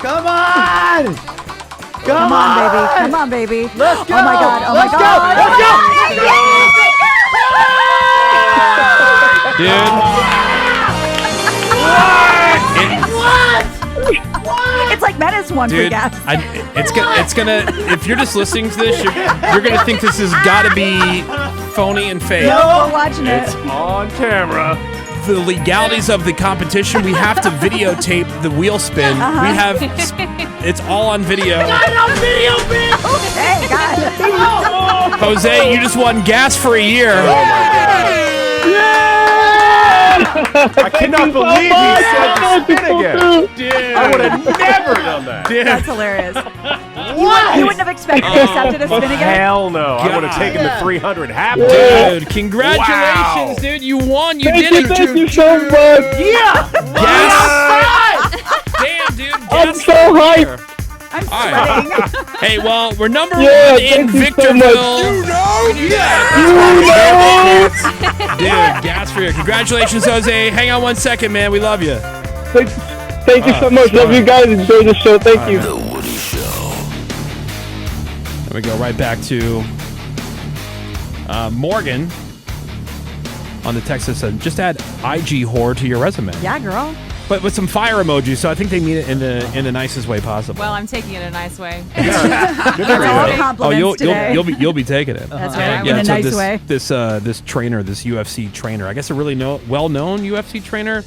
[SPEAKER 4] Come on!
[SPEAKER 1] Come on, baby. Come on, baby.
[SPEAKER 4] Let's go!
[SPEAKER 1] Oh my God. Oh
[SPEAKER 4] Let's
[SPEAKER 1] my
[SPEAKER 4] go!
[SPEAKER 1] God.
[SPEAKER 2] Dude.
[SPEAKER 1] It's like Menace won for
[SPEAKER 2] Dude,
[SPEAKER 1] gas.
[SPEAKER 2] it's gonna. If you're just listening to this, you're gonna think this has got to be phony and fake.
[SPEAKER 1] No, we're watching it.
[SPEAKER 3] It's on camera.
[SPEAKER 2] The legalities of the competition, we have to videotape the wheel spin. We have, it's all on video.
[SPEAKER 1] Okay, got it.
[SPEAKER 2] Jose, you just won gas for a year.
[SPEAKER 3] I cannot believe he said to spin again.
[SPEAKER 2] Dude.
[SPEAKER 3] I would have never done that.
[SPEAKER 2] Dude.
[SPEAKER 1] That's hilarious. You wouldn't have expected yourself to spin again?
[SPEAKER 3] Hell no. I would have taken the 300 half.
[SPEAKER 2] Dude, congratulations, dude. You won. You did it.
[SPEAKER 13] Thank you so much.
[SPEAKER 3] Yeah.
[SPEAKER 2] Gas. Damn, dude.
[SPEAKER 13] I'm so hyped.
[SPEAKER 1] I'm
[SPEAKER 2] All right.
[SPEAKER 1] sweating.
[SPEAKER 2] Hey, well, we're number
[SPEAKER 13] Yeah,
[SPEAKER 2] one in
[SPEAKER 13] thank you so
[SPEAKER 2] Victorville.
[SPEAKER 13] much.
[SPEAKER 2] Dude, gas for you. Congratulations, Jose. Hang on 1 second, man. We love you.
[SPEAKER 13] Thank you so much. Love you guys. Enjoy the show. Thank you.
[SPEAKER 12] The Woody Show.
[SPEAKER 2] And we go right back to Morgan on the text that said, just add IG whore to your resume.
[SPEAKER 1] Yeah, girl.
[SPEAKER 2] But with some fire emojis, so I think they mean it in the nicest way possible.
[SPEAKER 9] Well, I'm taking it in a nice way.
[SPEAKER 1] All compliments today.
[SPEAKER 2] you'll be taking it.
[SPEAKER 1] That's right.
[SPEAKER 2] Yeah,
[SPEAKER 1] In a
[SPEAKER 2] so
[SPEAKER 1] nice way.
[SPEAKER 2] This trainer, this UFC trainer, I guess a really well-known UFC trainer,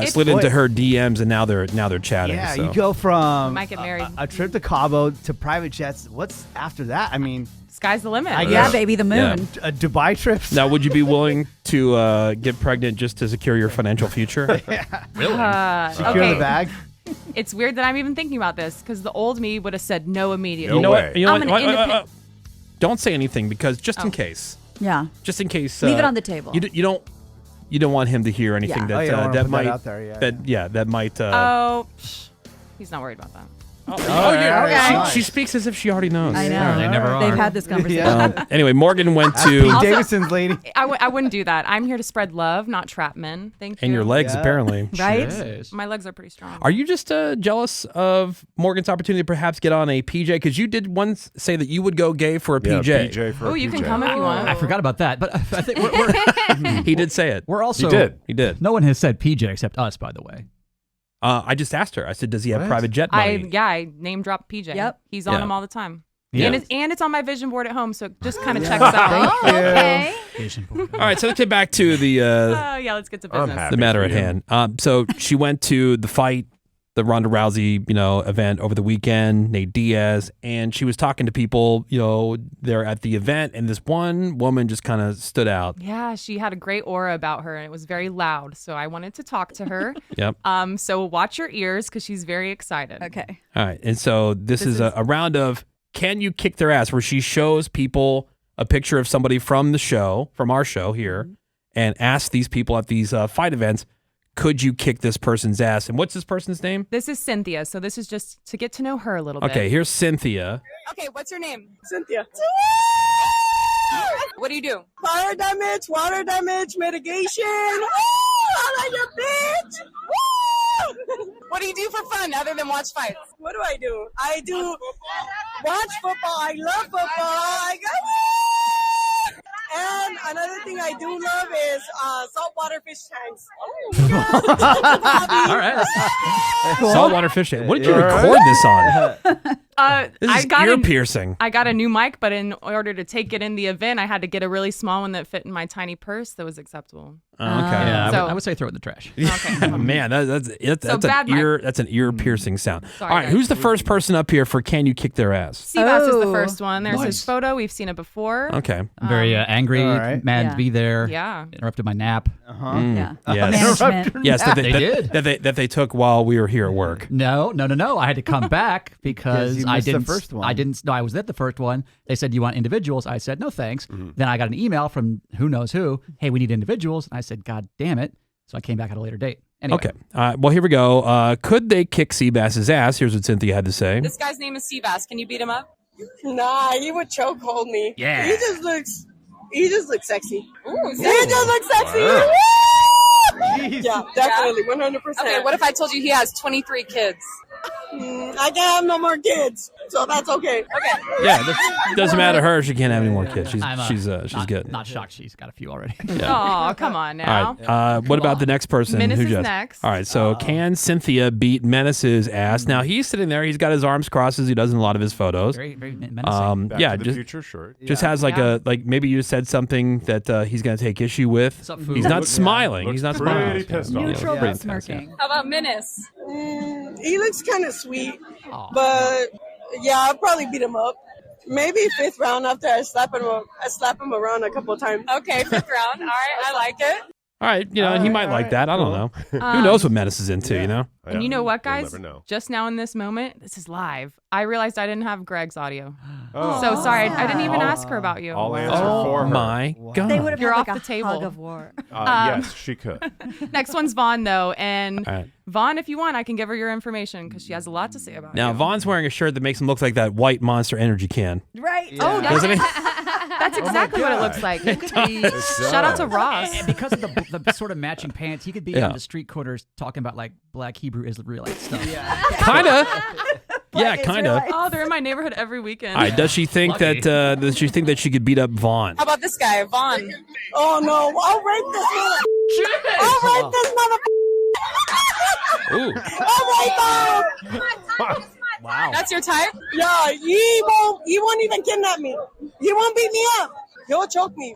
[SPEAKER 2] slid into her DMs, and now they're chatting.
[SPEAKER 4] Yeah,
[SPEAKER 2] so.
[SPEAKER 4] you go from
[SPEAKER 9] Might get married.
[SPEAKER 4] a trip to Cabo to private jets. What's after that? I mean,
[SPEAKER 9] Sky's the limit.
[SPEAKER 1] Yeah, baby, the moon.
[SPEAKER 4] a Dubai trip.
[SPEAKER 2] Now, would you be willing to get pregnant just to secure your financial future?
[SPEAKER 4] Really? Secure
[SPEAKER 9] Okay.
[SPEAKER 4] the bag.
[SPEAKER 9] It's weird that I'm even thinking about this because the old me would have said no immediately.
[SPEAKER 2] You know what?
[SPEAKER 9] I'm an independent.
[SPEAKER 2] Don't say anything because just in case.
[SPEAKER 1] Yeah.
[SPEAKER 2] Just in case.
[SPEAKER 1] Leave it on the table.
[SPEAKER 2] You don't want him to hear anything
[SPEAKER 1] Yeah.
[SPEAKER 2] that
[SPEAKER 4] you don't wanna
[SPEAKER 2] that
[SPEAKER 4] put
[SPEAKER 2] might
[SPEAKER 4] that out there,
[SPEAKER 2] that might.
[SPEAKER 9] He's not worried about that.
[SPEAKER 2] She speaks as if she already knows.
[SPEAKER 1] I know.
[SPEAKER 10] They never are.
[SPEAKER 1] They've had this conversation.
[SPEAKER 2] Anyway, Morgan went
[SPEAKER 4] Pete
[SPEAKER 2] to
[SPEAKER 4] Davidson's lady.
[SPEAKER 9] I wouldn't do that. I'm here to spread love, not trap men. Thank you.
[SPEAKER 2] and your legs apparently.
[SPEAKER 1] Right?
[SPEAKER 10] Jeez.
[SPEAKER 9] My legs are pretty strong.
[SPEAKER 2] Are you just jealous of Morgan's opportunity to perhaps get on a PJ? Because you did once say that you would go gay for a
[SPEAKER 3] Yeah,
[SPEAKER 2] PJ.
[SPEAKER 3] PJ for
[SPEAKER 9] Oh,
[SPEAKER 3] a
[SPEAKER 9] you can
[SPEAKER 3] PJ.
[SPEAKER 9] come if you want.
[SPEAKER 10] I forgot about that, but I think we're
[SPEAKER 2] He did say it.
[SPEAKER 10] we're also.
[SPEAKER 3] He did.
[SPEAKER 10] No one has said PJ except us, by the way.
[SPEAKER 2] I just asked her. I said, "Does he have
[SPEAKER 3] What?
[SPEAKER 2] private jet money?"
[SPEAKER 9] I name drop PJ.
[SPEAKER 1] Yep.
[SPEAKER 9] He's on
[SPEAKER 2] Yeah.
[SPEAKER 9] them all the time.
[SPEAKER 2] Yeah.
[SPEAKER 9] And it's on my vision board at home, so it just kind of checks out.
[SPEAKER 5] Oh, okay.
[SPEAKER 2] All right, so let's get back to the
[SPEAKER 9] Yeah, let's get to
[SPEAKER 3] I'm
[SPEAKER 9] business.
[SPEAKER 3] happy.
[SPEAKER 2] the matter
[SPEAKER 3] for
[SPEAKER 2] at
[SPEAKER 3] you.
[SPEAKER 2] hand. So she went to the fight, the Ronda Rousey, event over the weekend, Nate Diaz, and she was talking to people, there at the event, and this one woman just kind of stood out.
[SPEAKER 9] Yeah, she had a great aura about her, and it was very loud. So I wanted to talk to her.
[SPEAKER 2] Yep.
[SPEAKER 9] So watch your ears because she's very excited.
[SPEAKER 1] Okay.
[SPEAKER 2] All right, and so this is a round of Can You Kick Their Ass, where she shows people a picture of somebody from the show, from our show here, and asks these people at these fight events, could you kick this person's ass? And what's this person's name?
[SPEAKER 9] This is Cynthia. So this is just to get to know her a little bit.
[SPEAKER 2] Okay, here's Cynthia.
[SPEAKER 14] Okay, what's your name? Cynthia. What do you do? Fire damage, water damage, mitigation. I like your bitch. What do you do for fun other than watch fights? What do? I do watch football. I love football. And another thing I do love is saltwater fish tanks.
[SPEAKER 2] All right. Saltwater fishing. What did you record this on? This is ear piercing.
[SPEAKER 9] I got a new mic, but in order to take it in the event, I had to get a really small one that fit in my tiny purse that was acceptable.
[SPEAKER 2] Okay.
[SPEAKER 10] Yeah,
[SPEAKER 9] So-
[SPEAKER 10] I would say throw it in the trash.
[SPEAKER 2] Man, that's
[SPEAKER 9] bad mic.
[SPEAKER 2] that's an ear piercing sound.
[SPEAKER 9] Sorry,
[SPEAKER 2] All right,
[SPEAKER 9] guys.
[SPEAKER 2] who's the first person up here for Can You Kick Their Ass?
[SPEAKER 9] Seabass is the
[SPEAKER 1] Oh,
[SPEAKER 9] first one. There's
[SPEAKER 2] nice.
[SPEAKER 9] his photo. We've seen it before.
[SPEAKER 2] Okay.
[SPEAKER 10] I'm very angry,
[SPEAKER 4] all right.
[SPEAKER 10] mad
[SPEAKER 1] Yeah.
[SPEAKER 10] to be there.
[SPEAKER 9] Yeah.
[SPEAKER 10] Interrupted my nap.
[SPEAKER 1] Yeah.
[SPEAKER 2] Yes.
[SPEAKER 1] Management.
[SPEAKER 2] Yes, that
[SPEAKER 10] They did.
[SPEAKER 2] that they took while we were here at work.
[SPEAKER 10] No. I had to come back because
[SPEAKER 4] you
[SPEAKER 10] I
[SPEAKER 4] missed the
[SPEAKER 10] didn't.
[SPEAKER 4] first one.
[SPEAKER 10] I didn't. No, I was at the first one. They said, "Do you want individuals?" I said, "No, thanks." Then I got an email from who knows who. Hey, we need individuals. And I said, "God damn it!" So I came back at a later date. Anyway.
[SPEAKER 2] Okay. Well, here we go. Could they kick Seabass's ass? Here's what Cynthia had to say.
[SPEAKER 14] This guy's name is Seabass. Can you beat him up? Nah, he would chokehold me.
[SPEAKER 10] Yeah.
[SPEAKER 14] He just looks sexy. Ooh, he just looks sexy.
[SPEAKER 3] Wow.
[SPEAKER 14] Yeah, definitely, 100%. Okay, what if I told you he has 23 kids? I can't have no more kids, so that's okay. Okay.
[SPEAKER 2] Yeah, it doesn't matter to her. She can't have any more kids. She's good.
[SPEAKER 10] Not shocked. She's got a few already.
[SPEAKER 9] Oh, come on now.
[SPEAKER 2] All right. What about the next person?
[SPEAKER 9] Menace
[SPEAKER 2] who
[SPEAKER 9] is
[SPEAKER 2] just?
[SPEAKER 9] next.
[SPEAKER 2] All right. So can Cynthia beat Menace's ass? Now he's sitting there. He's got his arms crossed as he does in a lot of his photos.
[SPEAKER 10] Very menacing.
[SPEAKER 3] Back to the future shirt.
[SPEAKER 2] Just has like maybe you said something that he's going to take issue with. He's not smiling. He's not smiling.
[SPEAKER 3] Pretty pissed off.
[SPEAKER 1] Neutral but smirking.
[SPEAKER 14] How about Menace? He looks kind of sweet, but yeah, I'll probably beat him up. Maybe 5th round after I slap him around a couple of times. Okay, 5th round. All right, I like it.
[SPEAKER 2] All right, and he might like that. I don't know. Who knows what Menace is into, you know?
[SPEAKER 9] And you know what,
[SPEAKER 3] You'll
[SPEAKER 9] guys?
[SPEAKER 3] never know.
[SPEAKER 9] Just now in this moment, this is live. I realized I didn't have Greg's audio. So sorry, I didn't even ask her about you.
[SPEAKER 3] I'll answer for her.
[SPEAKER 2] My God.
[SPEAKER 1] They would have
[SPEAKER 9] You're
[SPEAKER 1] had
[SPEAKER 9] off
[SPEAKER 1] like
[SPEAKER 9] the
[SPEAKER 1] a
[SPEAKER 9] table.
[SPEAKER 1] hug of war.
[SPEAKER 3] Yes, she could.
[SPEAKER 9] Next one's Vaughn, though. And
[SPEAKER 2] All right.
[SPEAKER 9] Vaughn, if you want, I can give her your information because she has a lot to say about
[SPEAKER 2] Now,
[SPEAKER 9] you.
[SPEAKER 2] Vaughn's wearing a shirt that makes him look like that white Monster Energy can.
[SPEAKER 1] Right.
[SPEAKER 9] Oh,
[SPEAKER 2] Doesn't he?
[SPEAKER 9] that's exactly what it looks like. Shout out to Ross.
[SPEAKER 10] And because of the sort of matching pants, he could be
[SPEAKER 2] Yeah.
[SPEAKER 10] on the street corners talking about like Black Hebrew Israelite stuff.
[SPEAKER 2] Kind of. Yeah, kind of.
[SPEAKER 9] Oh, they're in my neighborhood every weekend.
[SPEAKER 2] All right, does she think
[SPEAKER 10] Lucky.
[SPEAKER 2] that she could beat up Vaughn?
[SPEAKER 14] How about this guy, Vaughn? Oh no, I'll rape this mother. I'll rape this mother.
[SPEAKER 2] Ooh.
[SPEAKER 14] Oh my God.
[SPEAKER 10] Wow.
[SPEAKER 14] That's your type? Yeah, he won't even kidnap me. He won't beat me up. He'll choke me.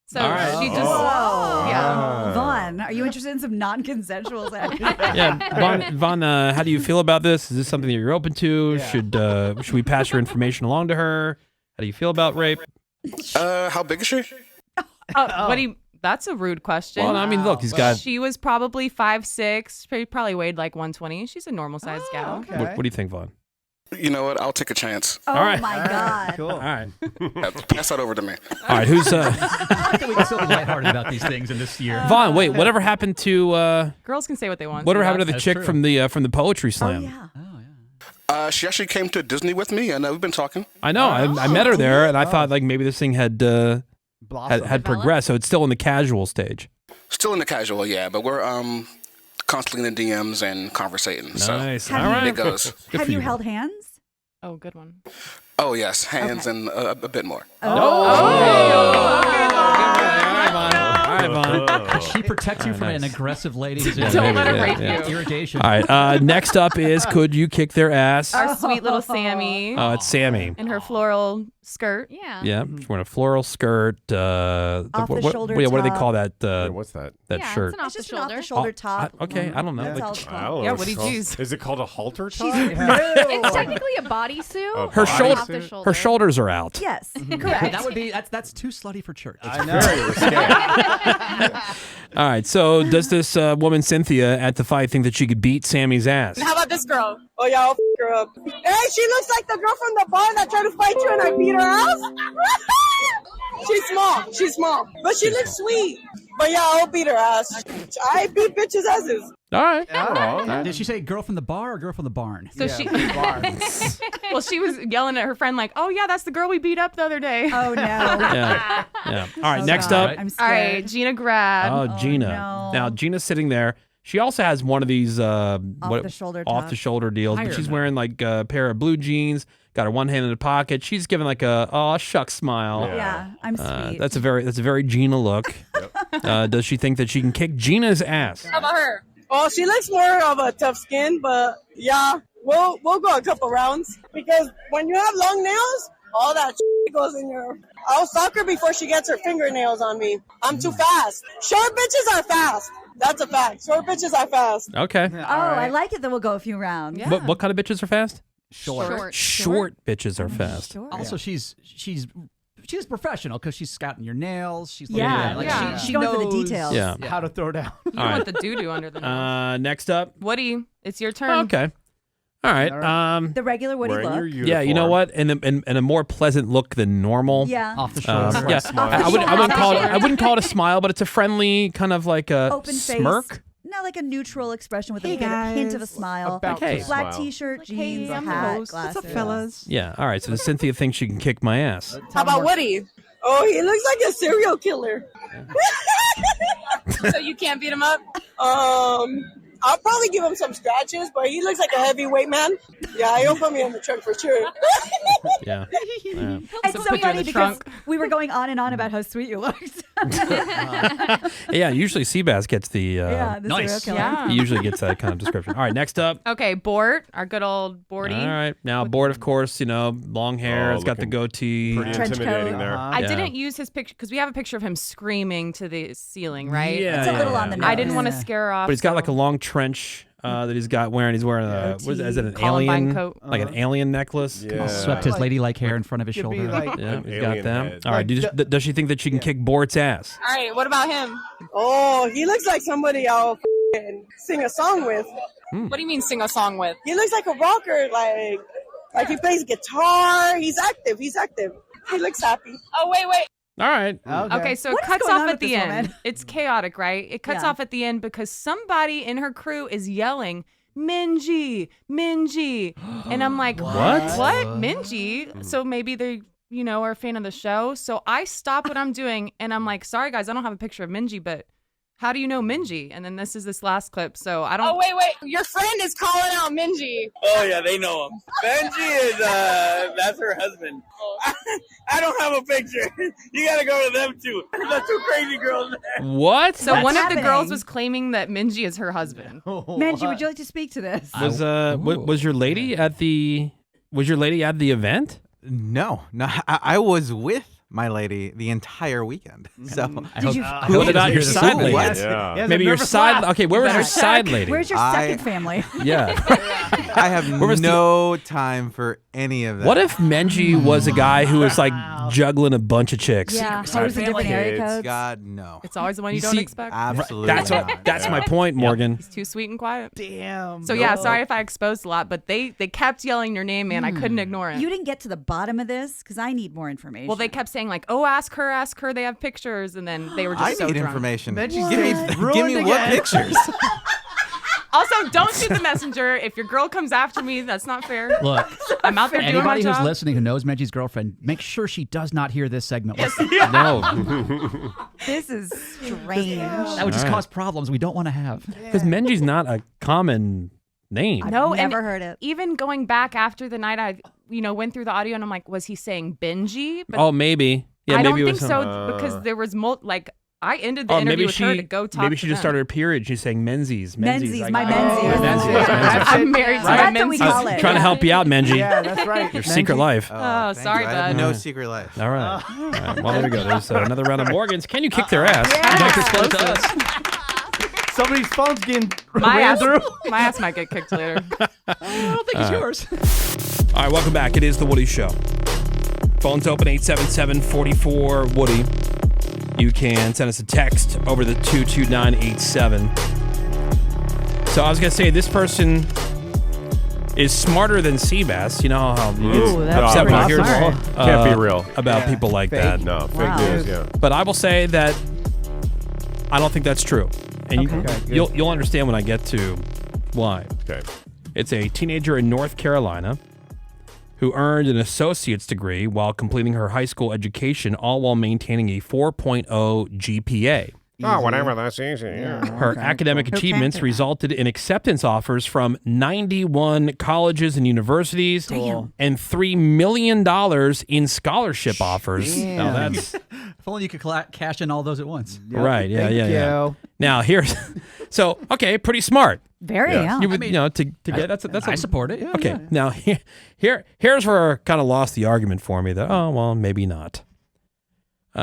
[SPEAKER 9] So
[SPEAKER 2] All right.
[SPEAKER 9] she just,
[SPEAKER 1] Whoa.
[SPEAKER 9] yeah.
[SPEAKER 1] Vaughn, are you interested in some non-consensual sex?
[SPEAKER 2] Yeah, Vaughn, how do you feel about this? Is this something that you're open to? Should we pass your information along to her? How do you feel about rape?
[SPEAKER 15] How big is she?
[SPEAKER 9] What do you? That's a rude question.
[SPEAKER 2] Well, I mean, look, he's got.
[SPEAKER 9] She was probably 5'6", probably weighed like 120. She's a normal sized gal.
[SPEAKER 10] Okay.
[SPEAKER 2] What do you think, Vaughn?
[SPEAKER 15] You know what? I'll take a chance.
[SPEAKER 1] Oh
[SPEAKER 2] All right.
[SPEAKER 1] my God.
[SPEAKER 10] Cool.
[SPEAKER 2] All right.
[SPEAKER 15] Pass that over to me.
[SPEAKER 2] All right. Who's
[SPEAKER 10] I think we can still be lighthearted about these things in this year.
[SPEAKER 2] Vaughn? Wait, whatever happened to
[SPEAKER 9] Girls can say what they want.
[SPEAKER 2] whatever happened to the
[SPEAKER 10] That's
[SPEAKER 2] chick
[SPEAKER 10] true.
[SPEAKER 2] from the poetry slam?
[SPEAKER 1] Yeah.
[SPEAKER 15] She actually came to Disney with me, and we've been talking.
[SPEAKER 2] I know. I met her there, and I thought like maybe this thing had progressed, so it's still in the casual stage.
[SPEAKER 15] Still in the casual, yeah, but we're constantly in the DMs and conversating.
[SPEAKER 2] Nice.
[SPEAKER 15] So
[SPEAKER 2] All right.
[SPEAKER 15] it goes.
[SPEAKER 1] Have you held hands?
[SPEAKER 9] Oh, good one.
[SPEAKER 15] Oh yes, hands and a bit more.
[SPEAKER 2] All right, Vaughn.
[SPEAKER 10] She protects you from an aggressive lady who's
[SPEAKER 9] Don't let her rape you.
[SPEAKER 10] irrigation.
[SPEAKER 2] All right. Next up is could you kick their ass?
[SPEAKER 9] Our sweet little Sammy
[SPEAKER 2] Oh, it's Sammy.
[SPEAKER 9] in her floral skirt.
[SPEAKER 5] Yeah.
[SPEAKER 2] Yeah, she's wearing a floral skirt.
[SPEAKER 1] Off-the-shoulder
[SPEAKER 2] what do they
[SPEAKER 1] top.
[SPEAKER 2] call that?
[SPEAKER 3] What's that?
[SPEAKER 2] That
[SPEAKER 5] Yeah,
[SPEAKER 2] shirt.
[SPEAKER 5] it's an
[SPEAKER 1] It's just an
[SPEAKER 5] off-the-shoulder.
[SPEAKER 1] off-the-shoulder top.
[SPEAKER 2] Okay, I don't know.
[SPEAKER 1] That's
[SPEAKER 2] Like,
[SPEAKER 1] all it's
[SPEAKER 3] I
[SPEAKER 1] called.
[SPEAKER 3] don't know
[SPEAKER 9] Yeah,
[SPEAKER 3] what
[SPEAKER 9] what
[SPEAKER 3] it's
[SPEAKER 9] did you
[SPEAKER 3] called.
[SPEAKER 9] use?
[SPEAKER 3] Is it called a halter top?
[SPEAKER 5] It's technically a bodysuit.
[SPEAKER 2] her
[SPEAKER 3] Body
[SPEAKER 2] shoulder,
[SPEAKER 3] suit?
[SPEAKER 5] shoulder.
[SPEAKER 2] her shoulders are out.
[SPEAKER 1] Yes, correct.
[SPEAKER 10] That would be that's too slutty for church.
[SPEAKER 3] I know. Very risque.
[SPEAKER 2] All right. So does this woman Cynthia at the fight think that she could beat Sammy's ass?
[SPEAKER 14] How about this girl? Oh yeah, I'll f her up. Hey, she looks like the girl from the bar that tried to fight you and I beat her ass. She's small, but she looks sweet. But yeah, I'll beat her ass. I beat bitches' asses.
[SPEAKER 2] All right.
[SPEAKER 10] Did she say girl from the bar or girl from the barn?
[SPEAKER 9] So she, well, she was yelling at her friend like, "Oh yeah, that's the girl we beat up the other day."
[SPEAKER 1] Oh no.
[SPEAKER 2] Yeah. Yeah. All right.
[SPEAKER 1] Oh,
[SPEAKER 2] Next
[SPEAKER 1] God.
[SPEAKER 2] up.
[SPEAKER 1] I'm
[SPEAKER 9] All
[SPEAKER 1] scared.
[SPEAKER 9] right, Gina Grad.
[SPEAKER 2] Oh, Gina.
[SPEAKER 1] no.
[SPEAKER 2] Now Gina's sitting there. She also has one of these
[SPEAKER 1] Off-the-shoulder
[SPEAKER 2] off
[SPEAKER 1] top.
[SPEAKER 2] the shoulder deals, but
[SPEAKER 10] Higher
[SPEAKER 2] she's
[SPEAKER 10] than
[SPEAKER 2] wearing like a pair of blue jeans. Got her one hand in the pocket. She's giving like a oh shucks smile.
[SPEAKER 1] Yeah, I'm sweet.
[SPEAKER 2] That's a very Gina look. Does she think that she can kick Gina's ass?
[SPEAKER 14] How about her? Oh, she looks more of a tough skin, but yeah, we'll go a couple rounds because when you have long nails, all that goes in your. I'll stalk her before she gets her fingernails on me. I'm too fast. Short bitches are fast. That's a fact. Short bitches are fast.
[SPEAKER 2] Okay.
[SPEAKER 1] I like it that we'll go a few rounds.
[SPEAKER 9] Yeah.
[SPEAKER 2] What kind of bitches are fast?
[SPEAKER 9] Short.
[SPEAKER 2] Short bitches are fast.
[SPEAKER 1] Sure.
[SPEAKER 10] Also, she's professional because she's scouting your nails. She's looking
[SPEAKER 1] Yeah,
[SPEAKER 10] at, like
[SPEAKER 9] yeah.
[SPEAKER 10] she
[SPEAKER 1] She's going for the
[SPEAKER 10] knows
[SPEAKER 1] details.
[SPEAKER 2] Yeah.
[SPEAKER 4] How to throw down.
[SPEAKER 9] You
[SPEAKER 2] All
[SPEAKER 9] want
[SPEAKER 2] right.
[SPEAKER 9] the doo-doo under the nails.
[SPEAKER 2] Next up.
[SPEAKER 9] Woody, it's your turn.
[SPEAKER 2] Okay. All right.
[SPEAKER 1] The regular Woody
[SPEAKER 3] Wearing
[SPEAKER 1] look.
[SPEAKER 3] your uniform.
[SPEAKER 2] Yeah, you know what? And a more pleasant look than normal.
[SPEAKER 1] Yeah.
[SPEAKER 10] off the shoulder.
[SPEAKER 2] Yeah.
[SPEAKER 3] Smile.
[SPEAKER 2] I wouldn't call it a smile, but it's a friendly kind of like a
[SPEAKER 1] Open face.
[SPEAKER 2] smirk.
[SPEAKER 1] No, like a neutral expression with a
[SPEAKER 10] Hey,
[SPEAKER 1] hint of a
[SPEAKER 10] guys.
[SPEAKER 1] smile.
[SPEAKER 3] About
[SPEAKER 2] Hey.
[SPEAKER 3] to
[SPEAKER 1] Black
[SPEAKER 3] smile.
[SPEAKER 1] t-shirt,
[SPEAKER 9] Hey,
[SPEAKER 1] jeans,
[SPEAKER 9] I'm the
[SPEAKER 1] hat,
[SPEAKER 9] host.
[SPEAKER 1] glasses.
[SPEAKER 10] What's up, fellas?
[SPEAKER 2] Yeah. All right. So Cynthia thinks she can kick my ass.
[SPEAKER 14] How about Woody? Oh, he looks like a serial killer.
[SPEAKER 5] So you can't beat him up?
[SPEAKER 14] I I'll probably give him some scratches, but he looks like a heavyweight man. Yeah, he'll put me in the trunk for sure.
[SPEAKER 2] Yeah.
[SPEAKER 1] It's so funny because we were going on and on about how sweet you looked.
[SPEAKER 2] Yeah, usually Seabass gets the
[SPEAKER 1] the serial killer.
[SPEAKER 9] Yeah.
[SPEAKER 2] He usually gets that kind of description. All right, next up.
[SPEAKER 9] Okay, Bort, our good old Borty.
[SPEAKER 2] All right, now Bort, of course, long hair. It's got the goatee.
[SPEAKER 3] Pretty intimidating there.
[SPEAKER 9] I didn't use his picture because we have a picture of him screaming to the ceiling, right?
[SPEAKER 2] Yeah, it's a little on the nose.
[SPEAKER 9] I didn't want to scare her off.
[SPEAKER 2] But he's got like a long trench that he's got wearing. He's wearing is it an
[SPEAKER 9] Columbine
[SPEAKER 2] alien
[SPEAKER 9] coat.
[SPEAKER 2] like an alien necklace?
[SPEAKER 3] Yeah.
[SPEAKER 10] Swept his ladylike hair in front of his shoulder.
[SPEAKER 2] Yeah, he's got
[SPEAKER 3] alien
[SPEAKER 2] them.
[SPEAKER 3] head.
[SPEAKER 2] All right, does she think that she can kick Bort's ass?
[SPEAKER 14] All right, what about him? Oh, he looks like somebody I'll sing a song with.
[SPEAKER 9] What do you mean sing a song with?
[SPEAKER 14] He looks like a rocker, like he plays guitar. He's active. He looks happy.
[SPEAKER 9] Oh, wait.
[SPEAKER 2] All right.
[SPEAKER 9] Okay, so
[SPEAKER 1] What
[SPEAKER 9] it
[SPEAKER 1] is
[SPEAKER 9] cuts
[SPEAKER 1] going
[SPEAKER 9] off
[SPEAKER 1] on
[SPEAKER 9] at
[SPEAKER 1] with
[SPEAKER 9] the
[SPEAKER 1] this
[SPEAKER 9] end.
[SPEAKER 1] woman?
[SPEAKER 9] It's chaotic, right? It cuts
[SPEAKER 1] Yeah.
[SPEAKER 9] off at the end because somebody in her crew is yelling, Minji, Minji. And I'm like,
[SPEAKER 2] What?
[SPEAKER 9] Minji? So maybe they, are a fan of the show. So I stop what I'm doing and I'm like, sorry guys, I don't have a picture of Minji, but how do you know Minji? And then this is this last clip. So I don't.
[SPEAKER 14] Oh, wait. Your friend is calling out Minji.
[SPEAKER 16] Oh, yeah, they know him. Benji is, that's her husband. I don't have a picture. You got to go to them, too. The two crazy girls there.
[SPEAKER 2] What?
[SPEAKER 9] So one of the
[SPEAKER 1] happening?
[SPEAKER 9] girls was claiming that Minji is her husband.
[SPEAKER 1] Menji, would you like to speak to this?
[SPEAKER 2] Was your lady at the event?
[SPEAKER 17] No, I was with my lady the entire weekend. So
[SPEAKER 1] Did you?
[SPEAKER 2] What about your side lady?
[SPEAKER 17] What?
[SPEAKER 3] Yeah.
[SPEAKER 2] Maybe your side. Okay, where was your side lady?
[SPEAKER 1] Where's your second family?
[SPEAKER 2] Yeah.
[SPEAKER 17] I have no time for any of that.
[SPEAKER 2] What if Menji was a guy who was like juggling a bunch of chicks?
[SPEAKER 1] Yeah,
[SPEAKER 3] Secret
[SPEAKER 1] was it different area
[SPEAKER 3] kids.
[SPEAKER 1] codes?
[SPEAKER 17] God, no.
[SPEAKER 9] It's always the one you,
[SPEAKER 2] You
[SPEAKER 9] don't
[SPEAKER 2] see-
[SPEAKER 9] expect.
[SPEAKER 17] Absolutely
[SPEAKER 2] That's
[SPEAKER 17] not.
[SPEAKER 2] my point, Morgan.
[SPEAKER 9] He's too sweet and quiet.
[SPEAKER 4] Damn.
[SPEAKER 9] So yeah, sorry if I exposed a lot, but they kept yelling your name, man. I couldn't ignore it.
[SPEAKER 1] You didn't get to the bottom of this because I need more information.
[SPEAKER 9] Well, they kept saying like, "Oh, ask her. They have pictures," and then they were just
[SPEAKER 17] I
[SPEAKER 9] so
[SPEAKER 17] need
[SPEAKER 9] drunk.
[SPEAKER 17] information.
[SPEAKER 4] Then
[SPEAKER 17] Give
[SPEAKER 4] she's
[SPEAKER 17] me,
[SPEAKER 4] getting
[SPEAKER 17] give
[SPEAKER 4] ruined
[SPEAKER 17] me what
[SPEAKER 4] again.
[SPEAKER 17] pictures?
[SPEAKER 9] Also, don't shoot the messenger. If your girl comes after me, that's not fair.
[SPEAKER 10] Look,
[SPEAKER 9] I'm out there doing my
[SPEAKER 10] anybody who's
[SPEAKER 9] job.
[SPEAKER 10] listening who knows Menji's girlfriend, make sure she does not hear this segment.
[SPEAKER 2] No,
[SPEAKER 1] This is strange.
[SPEAKER 10] That would just cause problems we don't want to have.
[SPEAKER 2] because Menji's not a common name.
[SPEAKER 9] No,
[SPEAKER 1] Never
[SPEAKER 9] and
[SPEAKER 1] heard it.
[SPEAKER 9] Even going back after the night, I went through the audio and I'm like, was he saying Benji? But
[SPEAKER 2] Oh, maybe. Yeah,
[SPEAKER 9] I
[SPEAKER 2] maybe
[SPEAKER 9] don't
[SPEAKER 2] it
[SPEAKER 9] think
[SPEAKER 2] was
[SPEAKER 9] so because there was I ended the interview
[SPEAKER 2] maybe
[SPEAKER 9] with her to go talk.
[SPEAKER 2] Maybe she
[SPEAKER 9] to
[SPEAKER 2] just
[SPEAKER 9] them.
[SPEAKER 2] started her period. She's saying Menzies.
[SPEAKER 1] Menzies,
[SPEAKER 2] like,
[SPEAKER 1] my
[SPEAKER 2] oh,
[SPEAKER 1] Menzies.
[SPEAKER 2] Menzies.
[SPEAKER 9] I'm married to
[SPEAKER 1] So
[SPEAKER 9] my
[SPEAKER 1] that's what we
[SPEAKER 9] Menzies.
[SPEAKER 1] call it.
[SPEAKER 2] Trying to help you out, Menji.
[SPEAKER 4] Yeah, that's right.
[SPEAKER 2] Your secret life.
[SPEAKER 9] Oh,
[SPEAKER 17] thank
[SPEAKER 9] sorry,
[SPEAKER 17] you. I have
[SPEAKER 9] bud.
[SPEAKER 17] no secret life.
[SPEAKER 2] All right. All right. Well, there we go. There's another round of Morgans. Can you kick their ass?
[SPEAKER 4] Somebody's phone's getting
[SPEAKER 9] My
[SPEAKER 4] ran
[SPEAKER 9] ass,
[SPEAKER 4] through.
[SPEAKER 9] my ass might get kicked later.
[SPEAKER 10] I don't think it's yours.
[SPEAKER 2] All right, welcome back. It is The Woody Show. Phone's open 877-44-WOODY. You can send us a text over the 22987. So I was going to say, this person is smarter than Seabass. You know how he gets
[SPEAKER 1] Ooh, that's
[SPEAKER 2] upset when I
[SPEAKER 1] pretty
[SPEAKER 2] hear
[SPEAKER 1] smart.
[SPEAKER 3] Can't be real.
[SPEAKER 2] about people like that.
[SPEAKER 3] No, fake
[SPEAKER 1] Wow.
[SPEAKER 3] news, yeah.
[SPEAKER 2] But I will say that I don't think that's true. And you'll understand when I get to why.
[SPEAKER 3] Okay.
[SPEAKER 2] It's a teenager in North Carolina who earned an associate's degree while completing her high school education, all while maintaining a 4.0 GPA.
[SPEAKER 3] Oh, whatever, that's easy. Yeah.
[SPEAKER 2] Her academic achievements resulted in acceptance offers from 91 colleges and universities and $3 million in scholarship offers. Now that's
[SPEAKER 10] If only you could cash in all those at once.
[SPEAKER 2] right. Yeah,
[SPEAKER 4] Thank
[SPEAKER 2] yeah.
[SPEAKER 4] you.
[SPEAKER 2] Now here's okay, pretty smart.
[SPEAKER 1] Very, yeah.
[SPEAKER 2] You would, to get that's
[SPEAKER 10] I support it. Yeah,
[SPEAKER 2] okay.
[SPEAKER 10] yeah.
[SPEAKER 2] Now here's where I kind of lost the argument for me. That maybe not.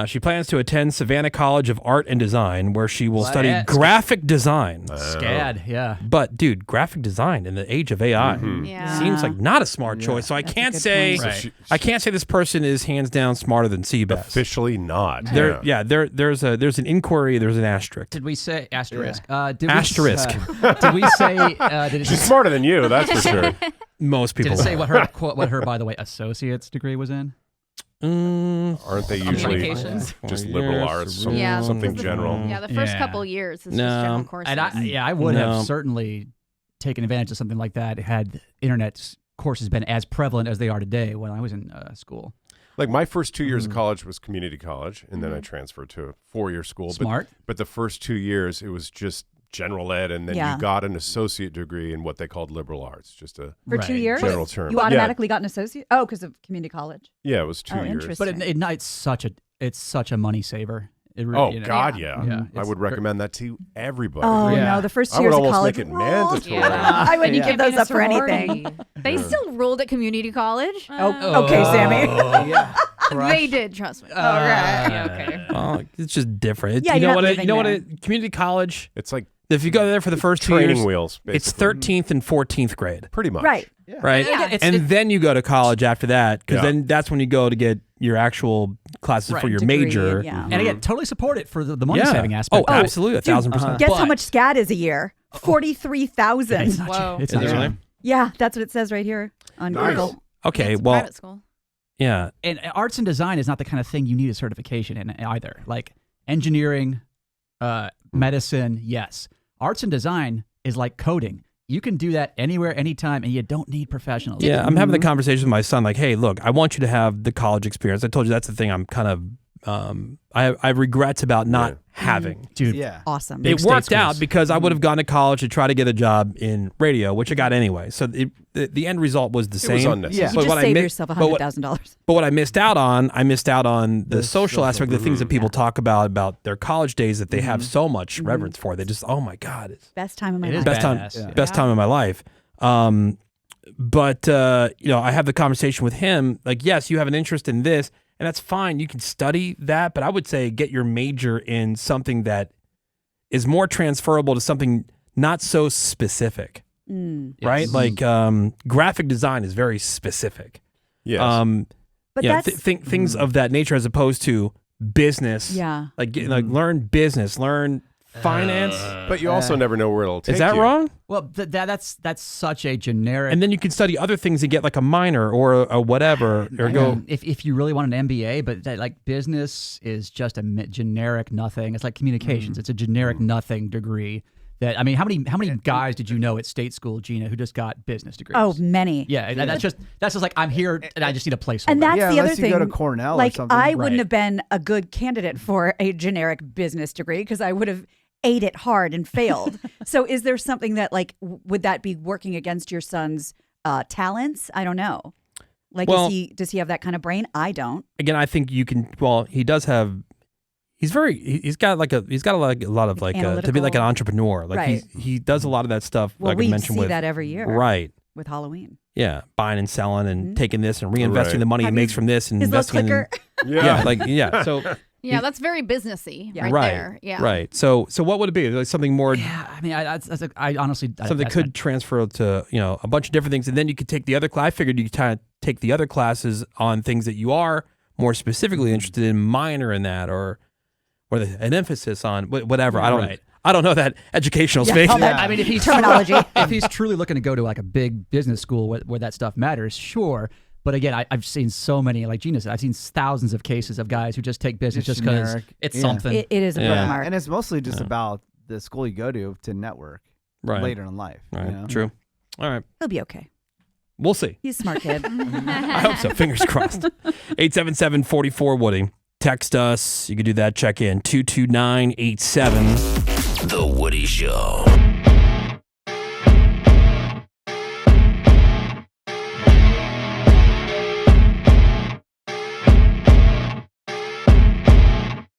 [SPEAKER 2] She plans to attend Savannah College of Art and Design, where she will study graphic design.
[SPEAKER 10] SCAD, yeah.
[SPEAKER 2] But dude, graphic design in the age of AI
[SPEAKER 9] Yeah.
[SPEAKER 2] seems like not a smart choice. So I can't say I can't say this person is hands down smarter than Seabass.
[SPEAKER 3] Officially not.
[SPEAKER 2] There's an inquiry. There's an asterisk.
[SPEAKER 10] Did we say asterisk?
[SPEAKER 2] Asterisk.
[SPEAKER 10] Did we say? Did it
[SPEAKER 3] She's smarter than you, that's for sure.
[SPEAKER 2] Most people.
[SPEAKER 10] Did it say what her by the way associate's degree was in?
[SPEAKER 3] Aren't they usually
[SPEAKER 9] Communications.
[SPEAKER 3] just liberal arts?
[SPEAKER 5] Yeah.
[SPEAKER 3] Something general.
[SPEAKER 5] Yeah, the first couple years is just general courses.
[SPEAKER 10] And I would have certainly taken advantage of something like that had internet courses been as prevalent as they are today when I was in school.
[SPEAKER 3] Like my first 2 years of college was community college, and then I transferred to a 4-year school.
[SPEAKER 10] Smart.
[SPEAKER 3] But the first 2 years, it was just general ed, and then
[SPEAKER 1] Yeah.
[SPEAKER 3] you got an associate degree in what they called liberal arts, just a
[SPEAKER 1] For 2 years?
[SPEAKER 3] general term.
[SPEAKER 1] You automatically got an associate? Oh, because of community college.
[SPEAKER 3] Yeah, it was 2 years.
[SPEAKER 1] Interesting.
[SPEAKER 10] But it's such a money saver. It really,
[SPEAKER 3] Oh
[SPEAKER 10] you know.
[SPEAKER 3] God, yeah. I
[SPEAKER 10] it's
[SPEAKER 3] would recommend that to everybody.
[SPEAKER 1] Oh, no, the first 2
[SPEAKER 3] I
[SPEAKER 1] years
[SPEAKER 3] would
[SPEAKER 1] of
[SPEAKER 3] almost
[SPEAKER 1] college
[SPEAKER 3] make it
[SPEAKER 1] ruled.
[SPEAKER 3] mandatory.
[SPEAKER 5] Yeah.
[SPEAKER 1] I wouldn't
[SPEAKER 5] Yeah.
[SPEAKER 1] give those
[SPEAKER 5] Being a
[SPEAKER 1] up for anything.
[SPEAKER 5] sorority. They still ruled at community college.
[SPEAKER 1] Oh, okay, Sammy.
[SPEAKER 4] Yeah.
[SPEAKER 5] They did, trust me.
[SPEAKER 9] Okay.
[SPEAKER 2] Oh, it's just different.
[SPEAKER 1] Yeah,
[SPEAKER 2] you
[SPEAKER 1] you're
[SPEAKER 2] know
[SPEAKER 1] not
[SPEAKER 2] what?
[SPEAKER 1] living
[SPEAKER 2] You know what?
[SPEAKER 1] there.
[SPEAKER 2] Community college.
[SPEAKER 3] It's like
[SPEAKER 2] if you go there for the first 2
[SPEAKER 3] training
[SPEAKER 2] years,
[SPEAKER 3] wheels,
[SPEAKER 2] it's
[SPEAKER 3] basically.
[SPEAKER 2] 13th and 14th grade.
[SPEAKER 3] Pretty much.
[SPEAKER 1] Right.
[SPEAKER 2] Right.
[SPEAKER 5] Yeah.
[SPEAKER 2] And then you go to college after that, because
[SPEAKER 3] Yeah.
[SPEAKER 2] then that's when you go to get your actual classes for your
[SPEAKER 1] Degree,
[SPEAKER 2] major.
[SPEAKER 1] yeah.
[SPEAKER 10] And again, totally support it for the money
[SPEAKER 2] Yeah.
[SPEAKER 10] saving aspect.
[SPEAKER 2] Oh, absolutely, 1,000%.
[SPEAKER 1] Guess how
[SPEAKER 10] But-
[SPEAKER 1] much SCAD is a year? 43,000.
[SPEAKER 10] It's not
[SPEAKER 9] Whoa.
[SPEAKER 10] It's
[SPEAKER 2] Is
[SPEAKER 10] not
[SPEAKER 2] it
[SPEAKER 10] cheap.
[SPEAKER 2] really?
[SPEAKER 1] Yeah, that's what it says right here on
[SPEAKER 3] Nice.
[SPEAKER 1] Google.
[SPEAKER 2] Okay.
[SPEAKER 5] It's a
[SPEAKER 2] Well,
[SPEAKER 5] private school.
[SPEAKER 2] yeah.
[SPEAKER 10] And arts and design is not the kind of thing you need a certification in either. Like engineering, medicine, yes. Arts and design is like coding. You can do that anywhere, anytime, and you don't need professionals.
[SPEAKER 2] Yeah, I'm having the conversation with my son, like, hey, look, I want you to have the college experience. I told you that's the thing I'm kind of, I have regrets about not having.
[SPEAKER 10] Dude,
[SPEAKER 4] Yeah.
[SPEAKER 1] Awesome.
[SPEAKER 2] It worked out because I would have gone to college to try to get a job in radio, which I got anyway. So the end result was the
[SPEAKER 3] It
[SPEAKER 2] same.
[SPEAKER 3] was unnecessary.
[SPEAKER 1] You just saved yourself $100,000.
[SPEAKER 2] But what I missed out on, the social aspect, the things that people talk about their college days that they have so much reverence for. They just, oh my God, it's
[SPEAKER 1] Best time of my
[SPEAKER 10] It
[SPEAKER 1] life.
[SPEAKER 10] is
[SPEAKER 2] best time,
[SPEAKER 10] badass.
[SPEAKER 2] best time of my life. But I have the conversation with him. Like, yes, you have an interest in this, and that's fine. You can study that, but I would say get your major in something that is more transferable to something not so specific, right?
[SPEAKER 10] Yes.
[SPEAKER 2] Like graphic design is very specific.
[SPEAKER 3] Yes.
[SPEAKER 1] But
[SPEAKER 2] Yeah,
[SPEAKER 1] that's
[SPEAKER 2] things of that nature, as opposed to business.
[SPEAKER 1] Yeah.
[SPEAKER 2] like learn business, learn finance.
[SPEAKER 3] But you also never know where it'll take
[SPEAKER 2] Is that
[SPEAKER 3] you.
[SPEAKER 2] wrong?
[SPEAKER 10] Well, that's such a generic.
[SPEAKER 2] And then you can study other things and get like a minor or a whatever, or go.
[SPEAKER 10] If you really want an MBA, but like business is just a generic nothing. It's like communications. It's a generic nothing degree. That, I mean, how many guys did you know at state school, Gina, who just got business degrees?
[SPEAKER 1] Oh, many.
[SPEAKER 10] Yeah, and that's just like, I'm here and I just need a placeholder.
[SPEAKER 1] And that's the other
[SPEAKER 4] unless
[SPEAKER 1] thing.
[SPEAKER 4] you go to Cornell or
[SPEAKER 1] like,
[SPEAKER 4] something.
[SPEAKER 1] I wouldn't
[SPEAKER 10] Right.
[SPEAKER 1] have been a good candidate for a generic business degree because I would have ate it hard and failed. So is there something that, like, would that be working against your son's talents? I don't know. Like,
[SPEAKER 2] Well-
[SPEAKER 1] does he have that kind of brain? I don't.
[SPEAKER 2] Again, I think you can. Well, he does have. He's got a lot of like to be like an
[SPEAKER 1] Analytical.
[SPEAKER 2] entrepreneur. Like
[SPEAKER 1] Right.
[SPEAKER 2] he does a lot of that stuff.
[SPEAKER 1] Well,
[SPEAKER 2] like
[SPEAKER 1] we
[SPEAKER 2] I mentioned
[SPEAKER 1] see
[SPEAKER 2] with
[SPEAKER 1] that every year.
[SPEAKER 2] right.
[SPEAKER 1] With Halloween.
[SPEAKER 2] Yeah, buying and selling and taking this and reinvesting
[SPEAKER 3] Right.
[SPEAKER 2] the money he
[SPEAKER 1] Have
[SPEAKER 2] makes
[SPEAKER 1] his-
[SPEAKER 2] from this and
[SPEAKER 1] his little
[SPEAKER 2] investing in.
[SPEAKER 1] clicker.
[SPEAKER 2] So
[SPEAKER 5] Yeah, that's very businessy right,
[SPEAKER 2] right,
[SPEAKER 5] there. Yeah.
[SPEAKER 2] right. So what would it be? Like something more.
[SPEAKER 10] Yeah, I mean, I honestly
[SPEAKER 2] Something
[SPEAKER 10] that's
[SPEAKER 2] could transfer to a bunch of different things, and then you could take the other class. I figured you could kind of take the other classes on things that you are more specifically interested in, minor in that, or an emphasis on whatever.
[SPEAKER 10] Right.
[SPEAKER 2] I don't know that educational
[SPEAKER 1] Yeah,
[SPEAKER 2] space.
[SPEAKER 1] all that
[SPEAKER 10] I mean, if he's
[SPEAKER 1] terminology.
[SPEAKER 10] if he's truly looking to go to like a big business school where that stuff matters, sure. But again, I've seen so many, like Gina said, I've seen thousands of cases of guys who just take business
[SPEAKER 4] It's
[SPEAKER 10] just because
[SPEAKER 4] generic.
[SPEAKER 10] it's
[SPEAKER 4] Yeah.
[SPEAKER 10] something.
[SPEAKER 1] It is a bookmark.
[SPEAKER 4] And it's mostly just about the school you go to network
[SPEAKER 2] Right.
[SPEAKER 4] later in life.
[SPEAKER 2] Right.
[SPEAKER 4] You know?
[SPEAKER 2] True. All right.
[SPEAKER 1] He'll be okay.
[SPEAKER 2] We'll see.
[SPEAKER 1] He's a smart kid.
[SPEAKER 2] I hope so. Fingers crossed. 877-44-WOODY. Text us. You can do that. Check in 22987.
[SPEAKER 12] The Woody Show.